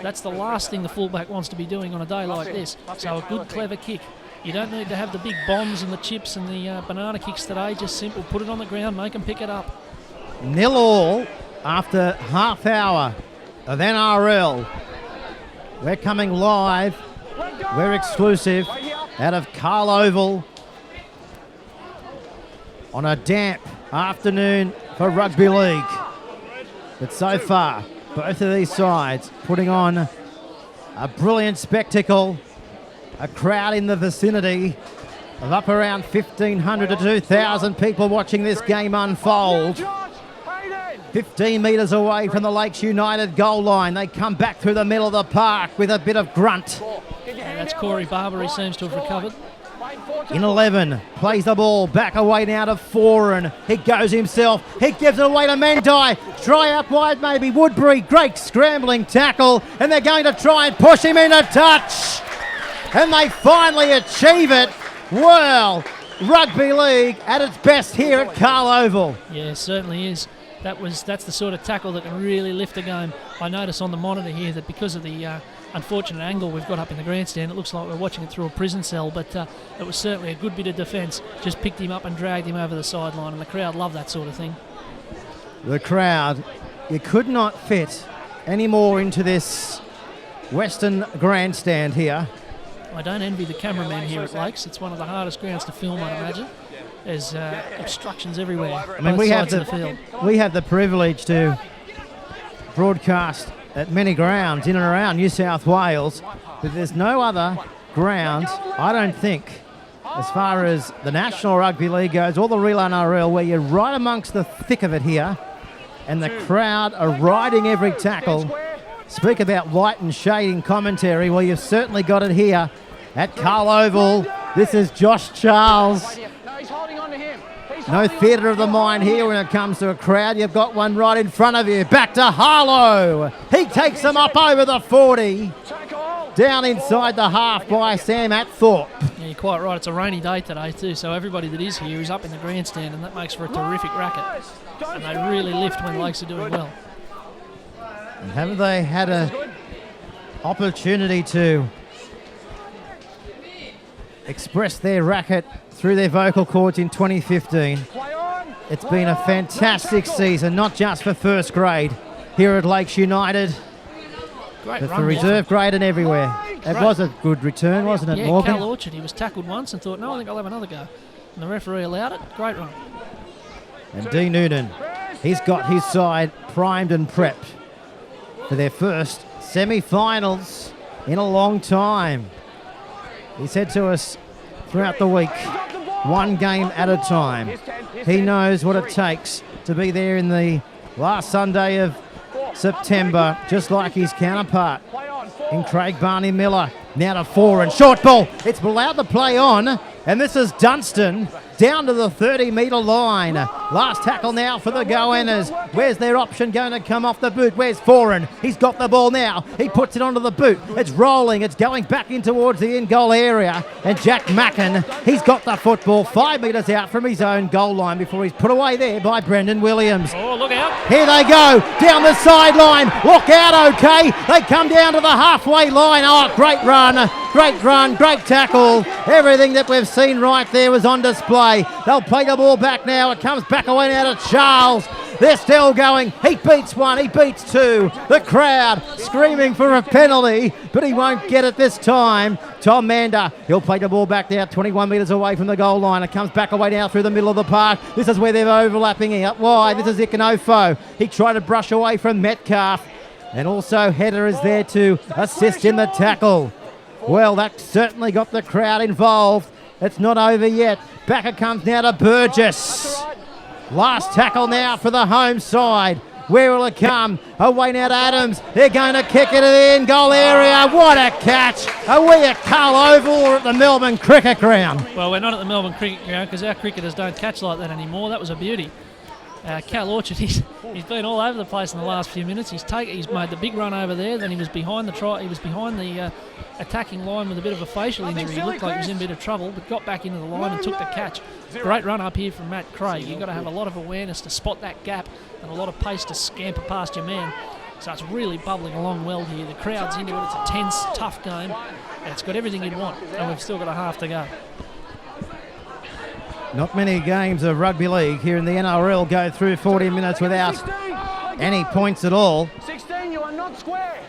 That's the last thing the fullback wants to be doing on a day like this. So a good, clever kick. You don't need to have the big bombs and the chips and the banana kicks today. Just simple, put it on the ground, make them pick it up. 0-0 after half hour of NRL. We're coming live. We're exclusive out of Carl Oval on a damp afternoon for rugby league. But so far, both of these sides putting on a brilliant spectacle. A crowd in the vicinity of up around 1,500 to 2,000 people watching this game unfold. 15 metres away from the Lakes United goal line. They come back through the middle of the park with a bit of grunt. Yeah, that's Corey Barber. He seems to have recovered. In 11, plays the ball back away now to Foran. He goes himself. He gives it away to Mendai. Try out wide maybe. Woodbury, great scrambling tackle. And they're going to try and push him into touch. And they finally achieve it. Well, rugby league at its best here at Carl Oval. Yeah, it certainly is. That's the sort of tackle that can really lift a game. I notice on the monitor here that because of the unfortunate angle we've got up in the grandstand, it looks like we're watching it through a prison cell, but it was certainly a good bit of defence. Just picked him up and dragged him over the sideline, and the crowd love that sort of thing. The crowd, you could not fit any more into this Western grandstand here. I don't envy the cameramen here at Lakes. It's one of the hardest grounds to film, I'd imagine. There's obstructions everywhere. I mean, we have the field. the privilege to broadcast at many grounds in and around New South Wales, but there's no other ground, I don't think, as far as the National Rugby League goes, or the real NRL, where you're right amongst the thick of it here, and the crowd are riding every tackle. Speak about light and shade in commentary. Well, you've certainly got it here at Carl Oval. This is Josh Charles. No theatre of the mind here when it comes to a crowd. You've got one right in front of you. Back to Harlow. He takes them up over the 40. Down inside the half by Sam Atthorpe. Yeah, you're quite right. It's a rainy day today too, so everybody that is here is up in the grandstand, and that makes for a terrific racket. And they really lift when Lakes are doing well. And haven't they had an opportunity to express their racket through their vocal cords in 2015? It's been a fantastic season, not just for first grade here at Lakes United, Great but run for reserve grade and everywhere. It was a good return, wasn't it, yeah, Morgan? Cal Orchard, he was tackled once and thought, no, I think I'll have another go. And the referee allowed it. Great run. And D. Noonan, he's got his side primed and prepped for their first semi-finals in a long time. He said to us throughout the week, one game at a time. He knows what it takes to be there in the last Sunday of September, just like his counterpart in Craig Barney Miller. Now to 4 and short ball. It's allowed to play on, and this is Dunstan down to the 30-metre line. Last tackle now for the Goannas. Where's their option going to come off the boot? Where's Foran? He's got the ball now. He puts it onto the boot. It's rolling. It's going back in towards the in-goal area. And Jack Mackin, he's got the football 5 metres out from his own goal line before he's put away there by Brendan Williams. Oh, look out. Here they go, down the sideline. Look out, okay. They come down to the halfway line. Oh, great run, great tackle. Everything that we've seen right there was on display. They'll play the ball back now. It comes back away now to Charles. They're still going. He beats one. He beats two. The crowd screaming for a penalty, but he won't get it this time. Tom Mander, he'll play the ball back now, 21 metres away from the goal line. It comes back away now through the middle of the park. This is where they're overlapping out wide. This is Ikanofo. He tried to brush away from Metcalf. And also Header is there to assist in the tackle. Well, that certainly got the crowd involved. It's not over yet. Back it comes now to Burgess. Last tackle now for the home side. Where will it come? Away now to Adams. They're going to kick it in the end goal area. What a catch. Are we at Carl Oval or at the Melbourne Cricket Ground? Well, we're not at the Melbourne Cricket Ground because our cricketers don't catch like that anymore. That was a beauty. Cal Orchard, he's been all over the place in the last few minutes. He's made the big run over there. Then he was behind the attacking line with a bit of a facial injury. He looked like he was in a bit of trouble, but got back into the line and took the catch. Great run up here from Matt Craig. You've got to have a lot of awareness to spot that gap and a lot of pace to scamper past your man. So it's really bubbling along well here. The crowd's into it. It's a tense, tough game, and it's got everything you'd want. And we've still got a half to go. Not many games of rugby league here in the NRL go through 40 minutes without any points at all. 16, you are not square.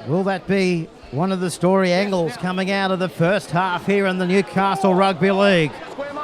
Will that be one of the story angles coming out of the first half here in the Newcastle Rugby League?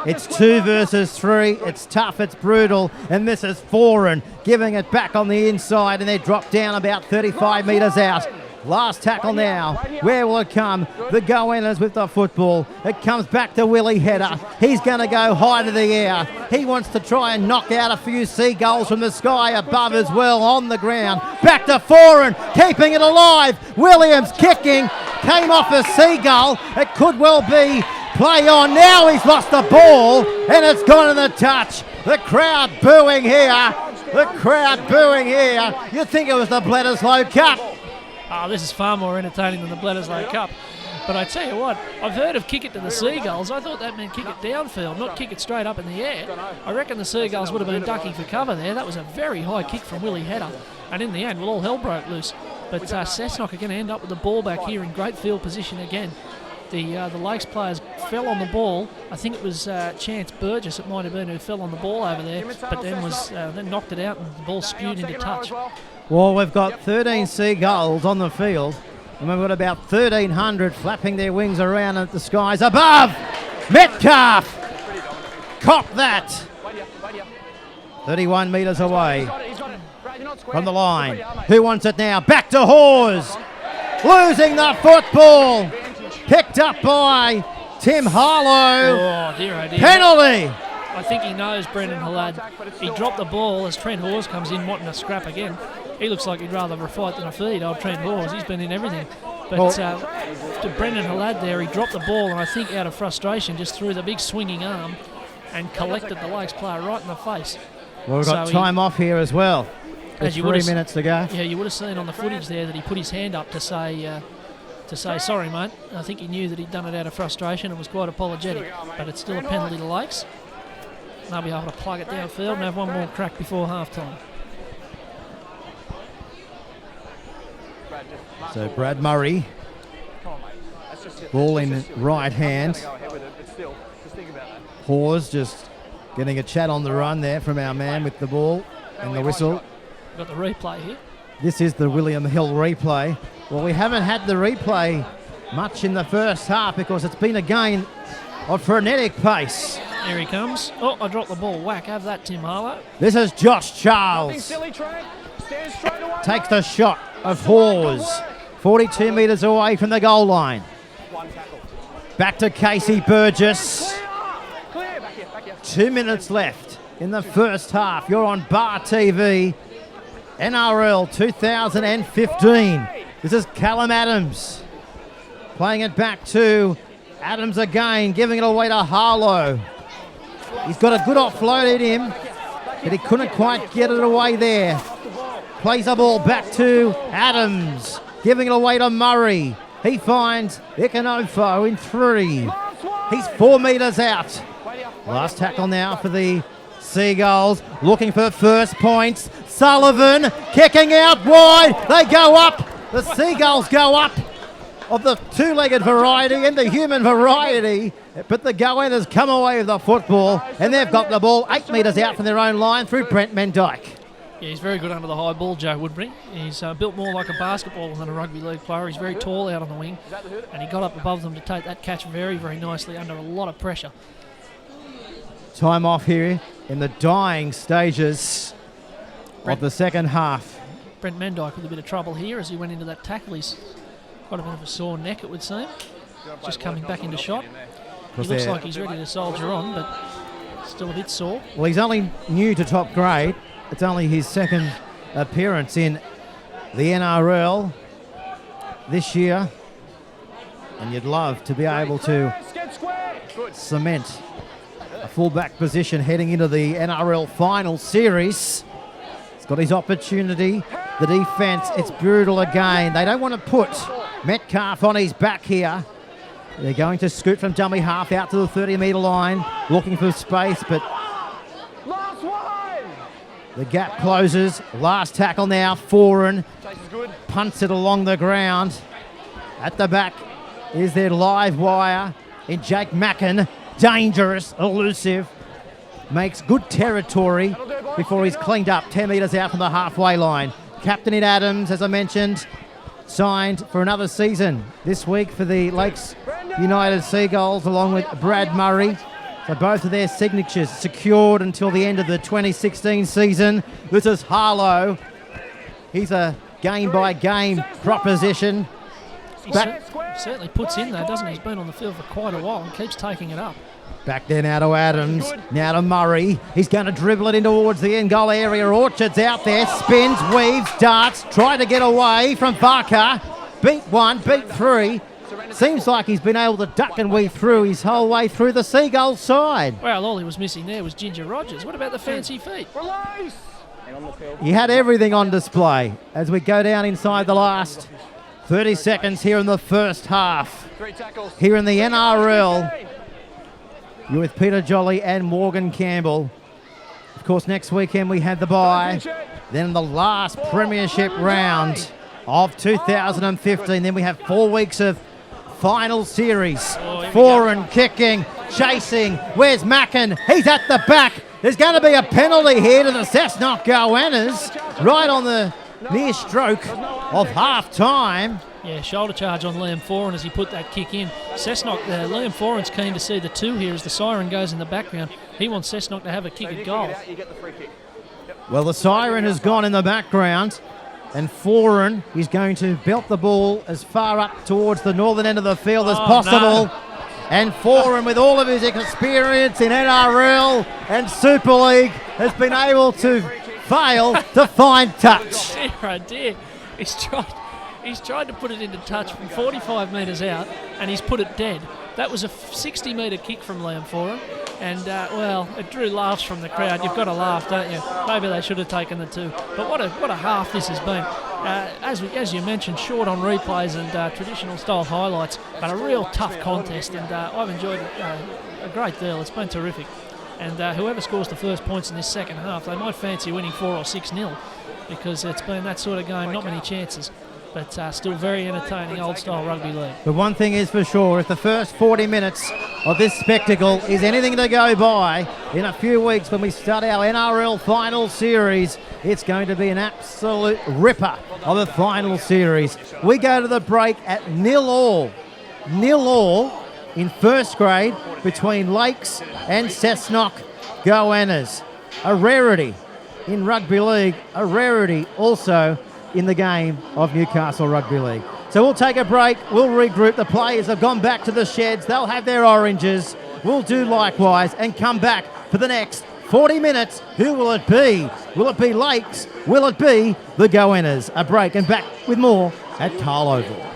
It's 2 versus 3. It's tough, it's brutal, and this is Foran giving it back on the inside, and they drop down about 35 metres out. Last tackle now. Where will it come? The Goannas with the football. It comes back to Willie Header. He's going to go high to the air. He wants to try and knock out a few seagulls from the sky above as well on the ground. Back to Foran, keeping it alive. Williams kicking. Came off a seagull. It could well be play on. Now he's lost the ball and it's gone in the touch. The crowd booing here. The crowd booing here. You'd think it was the Bledisloe Cup. Oh, this is far more entertaining than the Bledisloe Cup. But I tell you what, I've heard of kick it to the Seagulls. I thought that meant kick it downfield, not kick it straight up in the air. I reckon the Seagulls would have been ducking for cover there. That was a very high kick from Willie Header. And in the end, well, all hell broke loose. But Cessnock are going to end up with the ball back here in great field position again. The Lakes players fell on the ball. I think it was Chance Burgess, it might have been, who fell on the ball over there, but then knocked it out and the ball spewed into touch. Well, we've got 13 Seagulls on the field, and we've got about 1,300 flapping their wings around at the skies above. Metcalf! Cop that! 31 metres away. from the line. Who wants it now? Back to Hawes. Losing the football. Picked up by Tim Harlow. Oh, dear, oh dear. Penalty. I think he knows Brendan Halad. He dropped the ball as Trent Hawes comes in wanting a scrap again. He looks like he'd rather have a fight than a feed, old Trent Hawes. He's been in everything. But to Brendan Halad there, he dropped the ball and I think out of frustration just threw the big swinging arm and collected the Lakes player right in the face. Well, we've got time off here as well. As you 3 minutes to go. Yeah, you would have seen on the footage there that he put his hand up to say, sorry, mate. I think he knew that he'd done it out of frustration and was quite apologetic. But it's still a penalty to Lakes. They'll be able to plug it downfield and have one more crack before half-time. So Brad Murray, ball in right hand. Hawes just getting a chat on the run there from our man with the ball and the whistle. Got the replay here. This is the William Hill replay. Well, we haven't had the replay much in the first half because it's been a game of frenetic pace. Here he comes. Oh, I dropped the ball. Whack. Have that, Tim Harlow. This is Josh Charles. Takes the shot of Hawes. 42 metres away from the goal line. Back to Casey Burgess. 2 minutes left in the first half. You're on Bar TV. NRL 2015. This is Callum Adams. Playing it back to Adams again, giving it away to Harlow. He's got a good offload in him, but he couldn't quite get it away there. Plays the ball back to Adams, giving it away to Murray. He finds Ikanofo in 3. He's 4 metres out. Last tackle now for the Seagulls, looking for first points. Sullivan kicking out wide. They go up. The Seagulls go up. Of the two-legged variety and the human variety, but the Goannas come away with the football and they've got the ball 8 metres out from their own line through Brent Mendyke. Yeah, he's very good under the high ball, Joe Woodbury. He's built more like a basketball than a rugby league player. He's very tall out on the wing and he got up above them to take that catch very, very nicely under a lot of pressure. Time off here in the dying stages of the second half. Brent Mendyke with a bit of trouble here as he went into that tackle. He's got a bit of a sore neck, it would seem. Just coming back into shot. He looks like he's ready to soldier on, but still a bit sore. Well, he's only new to top grade. It's only his second appearance in the NRL this year. And you'd love to be able to cement a fullback position heading into the NRL final series. He's got his opportunity. The defence, it's brutal again. They don't want to put Metcalf on his back here. They're going to scoot from dummy half out to the 30-metre line, looking for space, but the gap closes. Last tackle now, Foran punts it along the ground. At the back is their live wire in Jake Mackin. Dangerous, elusive, makes good territory before he's cleaned up 10 metres out from the halfway line. Captain in Adams, as I mentioned, signed for another season this week for the Lakes United Seagulls along with Brad Murray. So both of their signatures secured until the end of the 2016 season. This is Harlow. He's a game-by-game proposition. He certainly puts in there, doesn't he? He's been on the field for quite a while and keeps taking it up. Back there now to Adams, now to Murray. He's going to dribble it in towards the end goal area. Orchard's out there, spins, weaves, darts, try to get away from Barker. Beat 1, beat 3. Seems like he's been able to duck and weave through his whole way through the Seagulls side. Well, all he was missing there was Ginger Rogers. What about the fancy feet? He had everything on display as we go down inside the last 30 seconds here in the first half. Here in the NRL. You're with Peter Jolly and Morgan Campbell. Of course, next weekend we have the bye. Then the last premiership round of 2015. Then we have 4 weeks of final series. Foran kicking, chasing. Where's Mackin? He's at the back. There's going to be a penalty here to the Cessnock Goannas right on the near stroke of half-time. Yeah, shoulder charge on Liam Foran as he put that kick in. Cessnock, Liam Foran's keen to see the 2 here as the siren goes in the background. He wants Cessnock to have a kick at goal. Well, the siren has gone in the background, and Foran is going to belt the ball as far up towards the northern end of the field as possible. No. And Foran, with all of his experience in NRL and Super League, has been able to fail to find touch. Dear, oh dear. He's tried to put it into touch from 45 metres out, and he's put it dead. That was a 60-metre kick from Liam Foran, and well, it drew laughs from the crowd. You've got to laugh, don't you? Maybe they should have taken the two. But what a half this has been. As you mentioned, short on replays and traditional style highlights, but a real tough contest, and I've enjoyed it a great deal. It's been terrific. And whoever scores the first points in this second half, they might fancy winning 4 or 6-0, because it's been that sort of game, not many chances. But still very entertaining old-style rugby league. But one thing is for sure, if the first 40 minutes of this spectacle is anything to go by, in a few weeks when we start our NRL final series, it's going to be an absolute ripper of a final series. We go to the break at 0-0. 0-0 in first grade between Lakes and Cessnock Goannas. A rarity in rugby league, a rarity also in the game of Newcastle Rugby League. So we'll take a break, we'll regroup. The players have gone back to the sheds, they'll have their oranges, we'll do likewise and come back for the next 40 minutes. Who will it be? Will it be Lakes? Will it be the Goannas? A break and back with more at Carl Oval.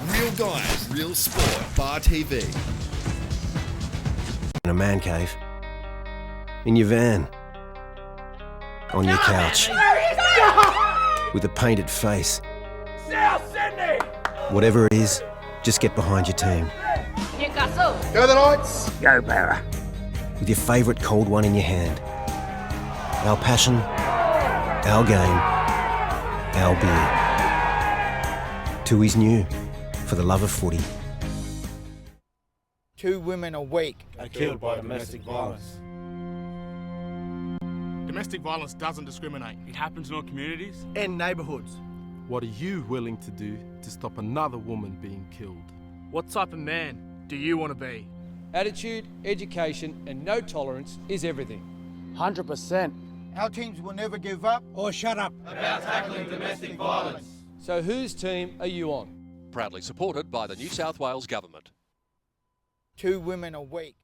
Real guys, real sport. Bar TV. In a man cave. In your van. On your couch. With a painted face. Whatever it is, just get behind your team. Newcastle. Go the Knights! Go Barra. With your favourite cold one in your hand. Our passion, our game, our beer. Tui's new, for the love of footy. 2 women a week are killed by domestic violence. Domestic violence doesn't discriminate. It happens in our communities and neighbourhoods. What are you willing to do to stop another woman being killed? What type of man do you want to be? Attitude, education and no tolerance is everything. 100%. Our teams will never give up or shut up about tackling domestic violence. So whose team are you on? Proudly supported by the New South Wales Government. 2 women a week.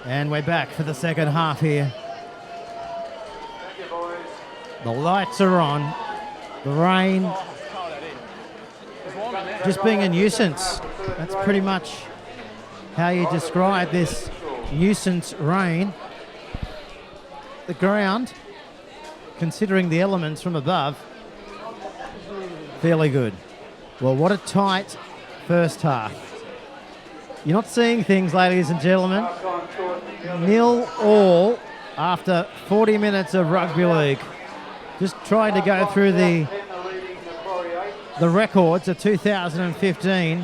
And we're back for the second half here. The lights are on. The rain just being a nuisance. That's pretty much how you describe this nuisance rain. The ground, considering the elements from above, fairly good. Well, what a tight first half. You're not seeing things, ladies and gentlemen. 0-0 after 40 minutes of rugby league. Just trying to go through the records of 2015.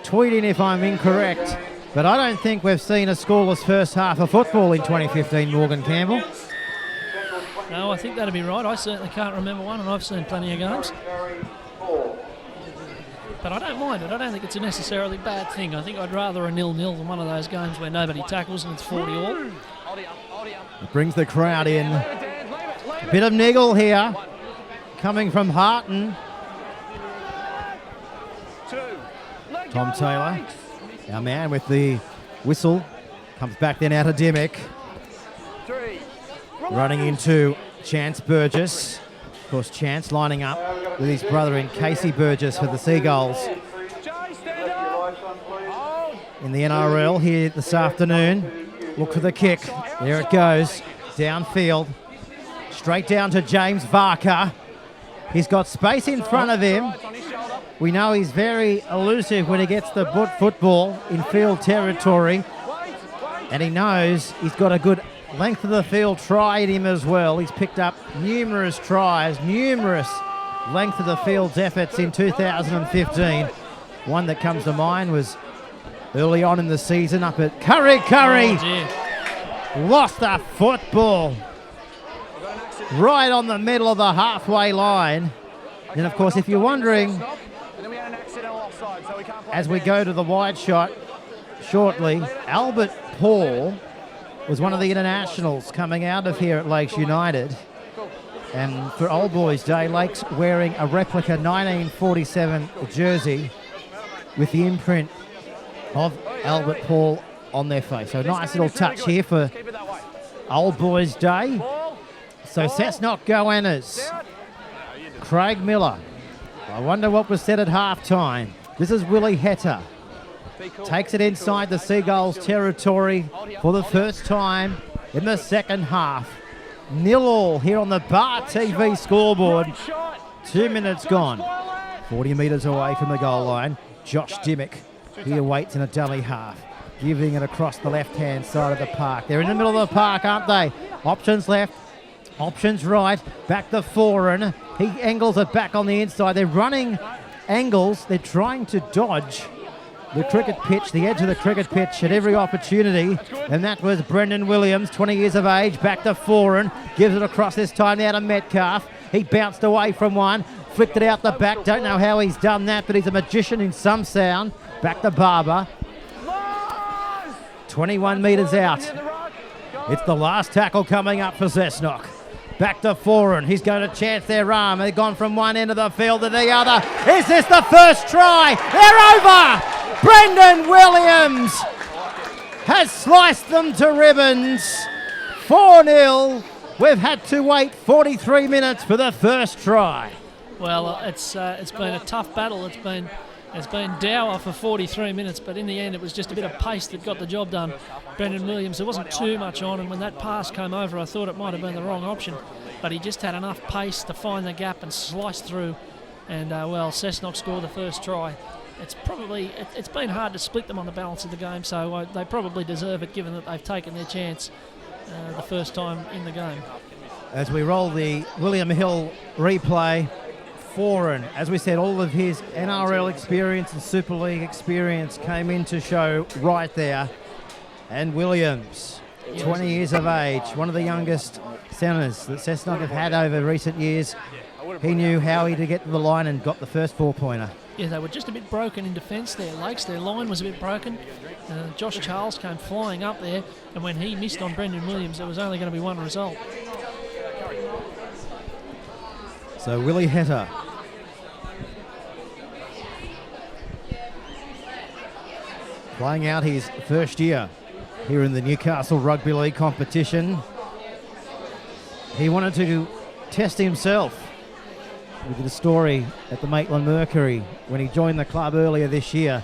Tweeting if I'm incorrect, but I don't think we've seen a scoreless first half of football in 2015, Morgan Campbell. No, I think that'd be right. I certainly can't remember one, and I've seen plenty of games. But I don't mind it. I don't think it's a necessarily bad thing. I think I'd rather a 0-0 than one of those games where nobody tackles and it's 40-all. It brings the crowd in. A bit of niggle here, coming from Harton. Tom Taylor, our man with the whistle, comes back then out of Dimmick. Running into Chance Burgess. Of course, Chance lining up with his brother in Casey Burgess for the Seagulls. In the NRL here this afternoon. Look for the kick. There it goes. Downfield. Straight down to James Varker. He's got space in front of him. We know he's very elusive when he gets the football in field territory. And he knows he's got a good length of the field try at him as well. He's picked up numerous tries, numerous length of the field's efforts in 2015. One that comes to mind was early on in the season up at Curry. Lost the football right on the middle of the halfway line. And of course, if you're wondering, as we go to the wide shot shortly, Albert Paul was one of the internationals coming out of here at Lakes United. And for Old Boys Day, Lakes wearing a replica 1947 jersey with the imprint of Albert Paul on their face. So nice little touch here for Old Boys Day. So Cessnock Goannas. Craig Miller. I wonder what was said at halftime. This is Willie Heta. Takes it inside the Seagulls territory for the first time in the second half. 0-0 here on the Bar TV scoreboard. 2 minutes gone. 40 metres away from the goal line. Josh Dimmick. He awaits in a dummy half. Giving it across the left-hand side of the park. They're in the middle of the park, aren't they? Options left. Options right. Back the foreign. He angles it back on the inside. They're running angles. They're trying to dodge the cricket pitch, the edge of the cricket pitch at every opportunity. And that was Brendan Williams, 20 years of age, back to foreign. Gives it across this time now to Metcalf. He bounced away from one, flicked it out the back. Don't know how he's done that, but he's a magician in some sound. Back to Barber. 21 metres out. It's the last tackle coming up for Cessnock. Back to foreign. He's going to chance their arm. They've gone from one end of the field to the other. Is this the first try? They're over! Brendan Williams has sliced them to ribbons. 4-0. We've had to wait 43 minutes for the first try. Well, it's been a tough battle. It's been dour for 43 minutes, but in the end it was just a bit of pace that got the job done. Brendan Williams, there wasn't too much on, and when that pass came over I thought it might have been the wrong option, but he just had enough pace to find the gap and slice through, and Cessnock scored the first try. It's been hard to split them on the balance of the game, so they probably deserve it given that they've taken their chance the first time in the game. As we roll the William Hill replay, foreign, as we said, all of his NRL experience and Super League experience came into show right there. And Williams, 20 years of age, one of the youngest centres that Cessnock have had over recent years. He knew how to get to the line and got the first four-pointer. Yeah, they were just a bit broken in defence there, Lakes. Their line was a bit broken. Josh Charles came flying up there, and when he missed on Brendan Williams, there was only going to be one result. So Willie Heta. Playing out his first year here in the Newcastle Rugby League competition. He wanted to test himself. We did a story at the Maitland Mercury when he joined the club earlier this year.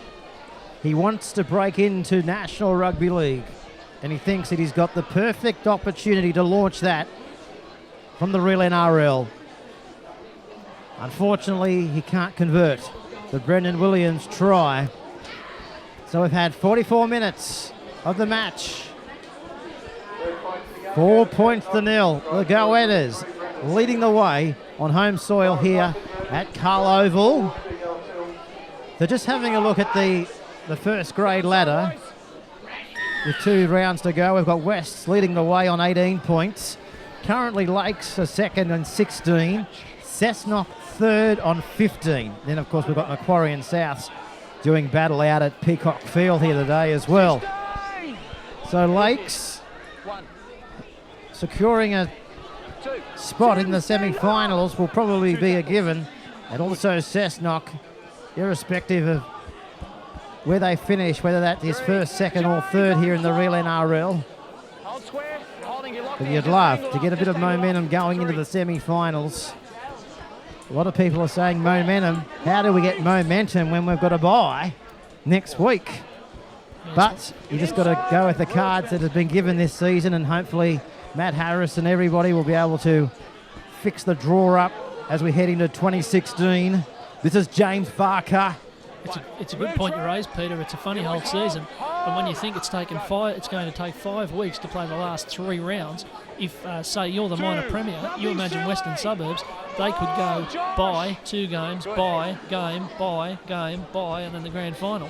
He wants to break into National Rugby League, and he thinks that he's got the perfect opportunity to launch that from the real NRL. Unfortunately, he can't convert the Brendan Williams try. So we've had 44 minutes of the match. 4 points to nil. The Goannas leading the way on home soil here at Carl Oval. So just having a look at the first grade ladder. With 2 rounds to go, we've got Wests leading the way on 18 points. Currently Lakes are second on 16. Cessnock third on 15. Then of course we've got Macquarie and Souths doing battle out at Peacock Field here today as well. So Lakes securing a spot in the semi-finals will probably be a given, and also Cessnock, irrespective of where they finish, whether that is first, second or third here in the real NRL. But you'd love to get a bit of momentum going into the semi-finals. A lot of people are saying momentum. How do we get momentum when we've got a bye next week? But you just got to go with the cards that have been given this season, and hopefully Matt Harris and everybody will be able to fix the draw up as we head into 2016. This is James Barker. It's a good point you raised, Peter. It's a funny whole season, and when you think it's going to take 5 weeks to play the last 3 rounds. If say you're the minor premier, you imagine Western Suburbs, they could go bye 2 games, bye game, bye game, bye, and then the grand final.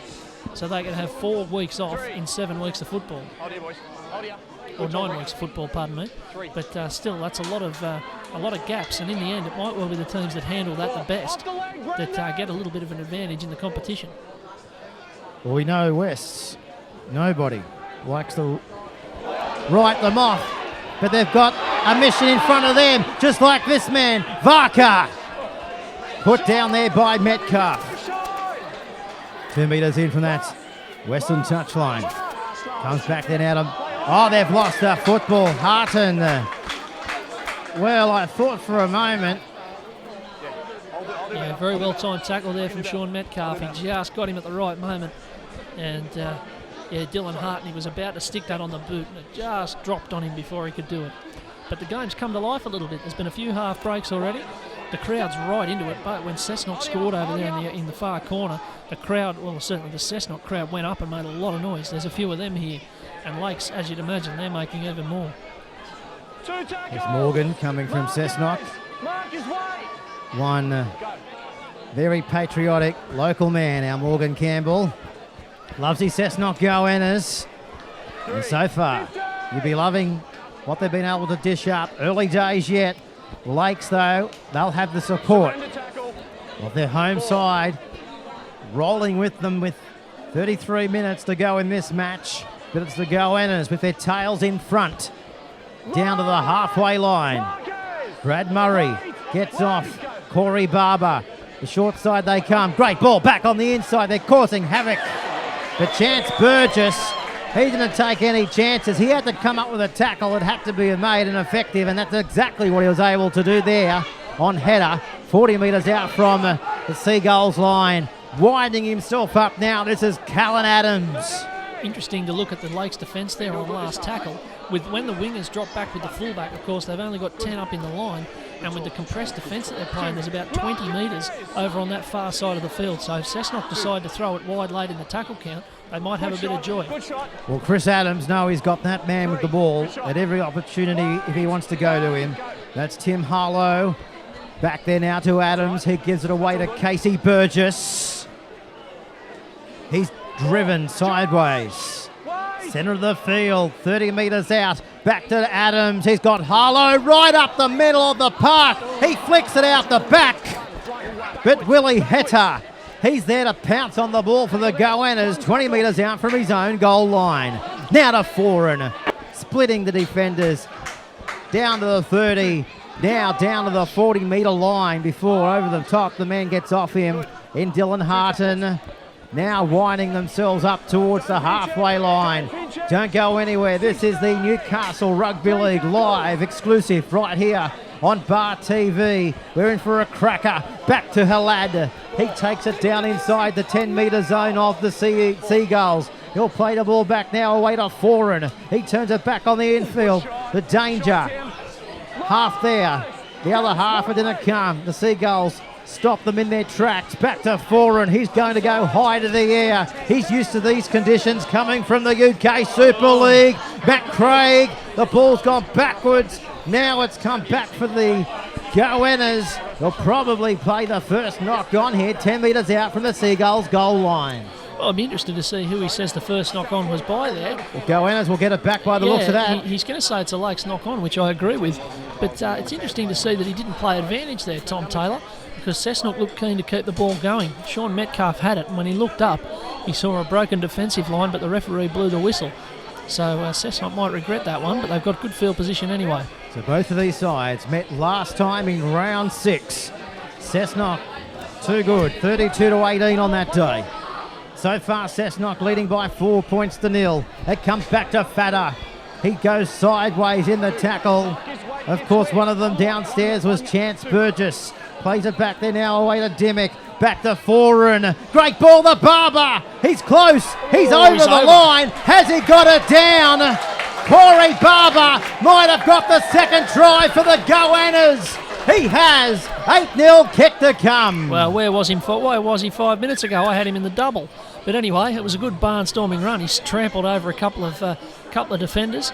So they could have 4 weeks off in 7 weeks of football. Or 9 weeks of football, pardon me. But still, that's a lot of gaps, and in the end, it might well be the teams that handle that the best that get a little bit of an advantage in the competition. Well, we know Wests, nobody likes to write them off, but they've got a mission in front of them, just like this man, Varka. Put down there by Metcalf. 2 metres in from that Western touchline. Comes back then out of... Oh, they've lost the football. Harton. Well, I thought for a moment... Yeah, very well timed tackle there from Sean Metcalf. He just got him at the right moment. And Dylan Harton, he was about to stick that on the boot, and it just dropped on him before he could do it. But the game's come to life a little bit. There's been a few half breaks already. The crowd's right into it, but when Cessnock scored over there in the far corner, the crowd, well, certainly the Cessnock crowd went up and made a lot of noise. There's a few of them here. And Lakes, as you'd imagine, they're making even more. There's Morgan coming from Cessnock. One very patriotic local man, our Morgan Campbell. Loves his Cessnock Goannas. And so far, you'll be loving what they've been able to dish up. Early days yet. Lakes, though, they'll have the support of their home side rolling with them with 33 minutes to go in this match. But it's the Goannas with their tails in front down to the halfway line. Brad Murray gets off. Corey Barber. The short side they come. Great ball back on the inside. They're causing havoc. But Chance Burgess, he didn't take any chances. He had to come up with a tackle that had to be made and effective, and that's exactly what he was able to do there on header. 40 metres out from the Seagulls line. Winding himself up now. This is Callan Adams. Interesting to look at the Lakes defence there on the last tackle. When the wingers drop back with the fullback, of course, they've only got 10 up in the line, and with the compressed defence that they're playing, there's about 20 metres over on that far side of the field. So if Cessnock decide to throw it wide late in the tackle count, they might have a bit of joy. Well, Chris Adams, no, he's got that man with the ball at every opportunity if he wants to go to him. That's Tim Harlow. Back there now to Adams. He gives it away to Casey Burgess. He's driven sideways. Centre of the field, 30 metres out. Back to Adams. He's got Harlow right up the middle of the park. He flicks it out the back. But Willie Heta, he's there to pounce on the ball for the Goannas, 20 metres out from his own goal line. Now to Foran, splitting the defenders. Down to the 30, now down to the 40-metre line before over the top the man gets off him in Dylan Harton. now winding themselves up towards the halfway line. Don't go anywhere. This is the Newcastle Rugby League live exclusive right here on Bar TV. We're in for a cracker. Back to Halad. He takes it down inside the 10-metre zone of the Seagulls. He'll play the ball back now away to Foran. He turns it back on the infield. The danger. Half there. The other half it didn't come. The Seagulls stop them in their tracks. Back to Foran. He's going to go high to the air. He's used to these conditions coming from the UK Super League. Matt Craig. The ball's gone backwards. Now it's come back for the Goannas. They'll probably play the first knock on here, 10 metres out from the Seagulls goal line. Well, I'm interested to see who he says the first knock on was by there. The Goannas will get it back by the looks of that. He's going to say it's a Lakes knock on, which I agree with. But it's interesting to see that he didn't play advantage there, Tom Taylor, because Cessnock looked keen to keep the ball going. Sean Metcalf had it, and when he looked up, he saw a broken defensive line, but the referee blew the whistle. So Cessnock might regret that one, but they've got good field position anyway. So both of these sides met last time in round 6. Cessnock, too good, 32-18 on that day. So far, Cessnock leading by 4 points to 0. It comes back to Fatter. He goes sideways in the tackle. Of course, one of them downstairs was Chance Burgess. Plays it back there now away to Dimmick. Back to Foran. Great ball to Barber. He's close. He's over the line. Has he got it down? Corey Barber might have got the second try for the Goannas. He has. 8-0 kick to come. Well, where was he 5 minutes ago? I had him in the double. But anyway, it was a good barnstorming run. He's trampled over a couple of defenders.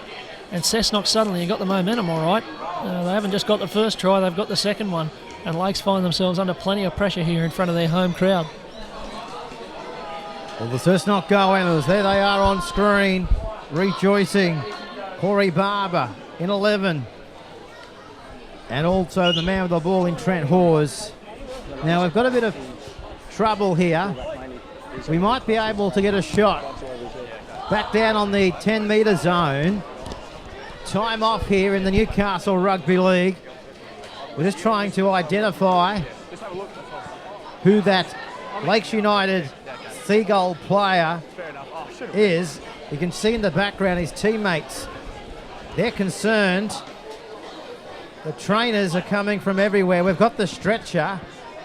And Cessnock suddenly got the momentum all right. They haven't just got the first try, they've got the second one. And Lakes find themselves under plenty of pressure here in front of their home crowd. Well, the Cessnock Goannas, there they are on screen, rejoicing. Corey Barber in 11. And also the man with the ball in Trent Hawes. Now we've got a bit of trouble here. We might be able to get a shot. Back down on the 10-metre zone. Time off here in the Newcastle Rugby League. We're just trying to identify who that Lakes United Seagull player is. You can see in the background his teammates. They're concerned. The trainers are coming from everywhere. We've got the stretcher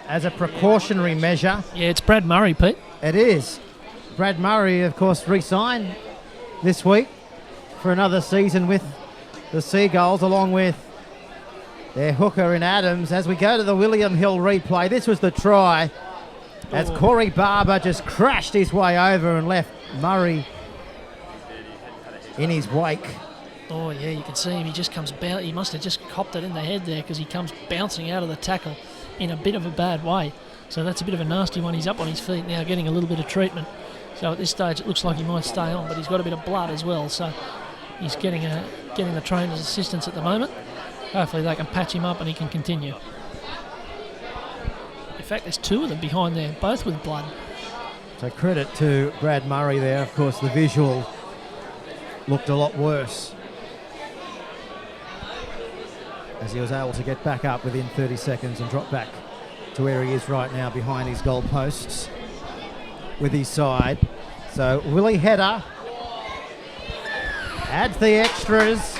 as a precautionary measure. Yeah, it's Brad Murray, Pete. It is. Brad Murray, of course, re-signed this week for another season with the Seagulls, along with their hooker in Adams. As we go to the William Hill replay, this was the try as Corey Barber just crashed his way over and left Murray in his wake. Oh, yeah, you can see him. He just comes he must have just copped it in the head there because he comes bouncing out of the tackle in a bit of a bad way. So that's a bit of a nasty one. He's up on his feet now, getting a little bit of treatment. So at this stage, it looks like he might stay on, but he's got a bit of blood as well. So he's getting the trainer's assistance at the moment. Hopefully they can patch him up and he can continue. In fact, there's two of them behind there, both with blood. So credit to Brad Murray there. Of course, the visual looked a lot worse as he was able to get back up within 30 seconds and drop back to where he is right now behind his goal posts with his side. So Willie Header adds the extras.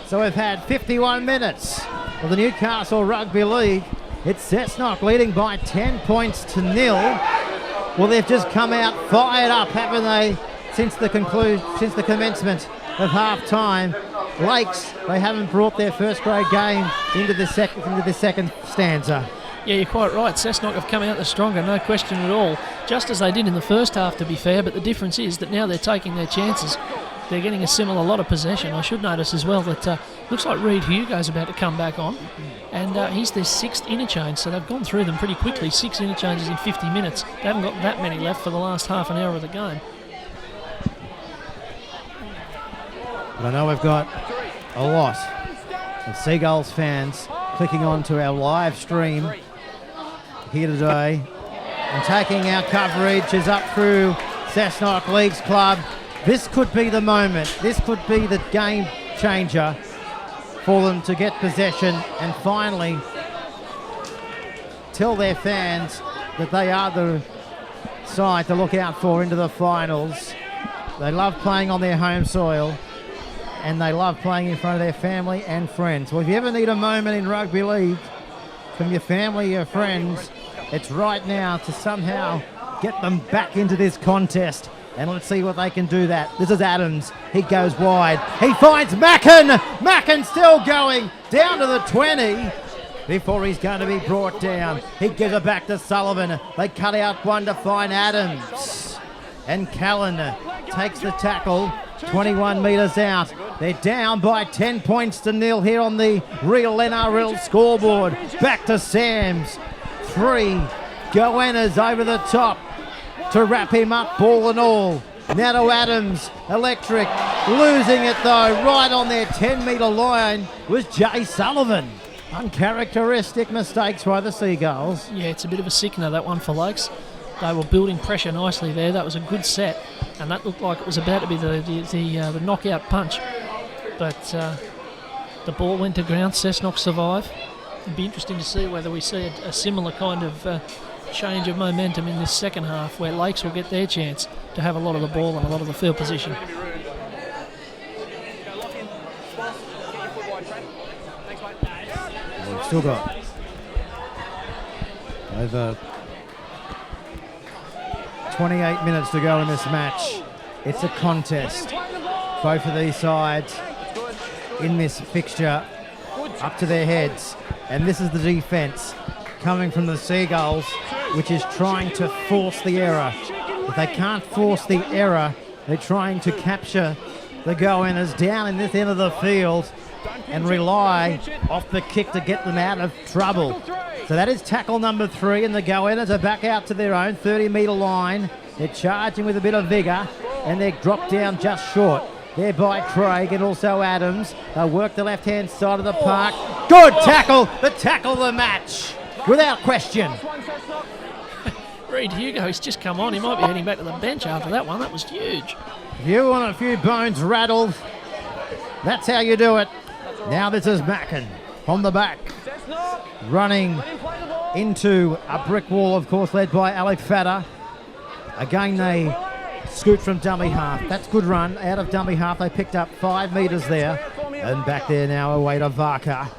So we've had 51 minutes of the Newcastle Rugby League. It's Cessnock leading by 10 points to 0. Well, they've just come out fired up, haven't they, since the commencement of half-time. Lakes, they haven't brought their first grade game into the second stanza. Yeah, you're quite right. Cessnock have come out the stronger, no question at all. Just as they did in the first half, to be fair, but the difference is that now they're taking their chances. They're getting a similar lot of possession. I should notice as well that looks like Reid Hugo's about to come back on, and he's their 6th interchange, so they've gone through them pretty quickly. 6 interchanges in 50 minutes. They haven't got that many left for the last half an hour of the game. But I know we've got a lot of Seagulls fans clicking on to our live stream here today, and taking our coverage is up through Cessnock Leagues Club. This could be the moment. This could be the game changer for them to get possession and finally tell their fans that they are the side to look out for into the finals. They love playing on their home soil, and they love playing in front of their family and friends. Well, if you ever need a moment in rugby league from your family, your friends, it's right now to somehow get them back into this contest. And let's see what they can do that. This is Adams. He goes wide. He finds Mackin. Mackin still going down to the 20 before he's going to be brought down. He gives it back to Sullivan. They cut out one to find Adams. And Callan takes the tackle 21 metres out. They're down by 10 points to nil here on the Real NRL scoreboard. Back to Sams. 3 Goannas over the top to wrap him up, ball and all. Now to Adams, electric, losing it though, right on their 10-metre line was Jay Sullivan. Uncharacteristic mistakes by the Seagulls. Yeah, it's a bit of a sickener, that one for Lakes. They were building pressure nicely there. That was a good set, and that looked like it was about to be the knockout punch. But the ball went to ground. Cessnock survived. It'd be interesting to see whether we see a similar kind of change of momentum in this second half, where Lakes will get their chance to have a lot of the ball and a lot of the field position. We've still got over 28 minutes to go in this match. It's a contest. Both of these sides in this fixture up to their heads. And this is the defence coming from the Seagulls, which is trying to force the error. If they can't force the error, they're trying to capture the Goannas down in this end of the field and rely off the kick to get them out of trouble. So that is tackle number 3, and the Goannas are back out to their own 30-metre line. They're charging with a bit of vigour, and they're dropped down just short. There by Craig and also Adams. They'll work the left-hand side of the park. Good tackle, the tackle of the match, without question. Reid Hugo, he's just come on. He might be heading back to the bench after that one. That was huge. If you want a few bones rattled, that's how you do it. Now this is Mackin on the back, running into a brick wall, of course, led by Alec Fatter. Again, they scoot from dummy half. That's good run out of dummy half. They picked up 5 metres there. And back there now away to Varka.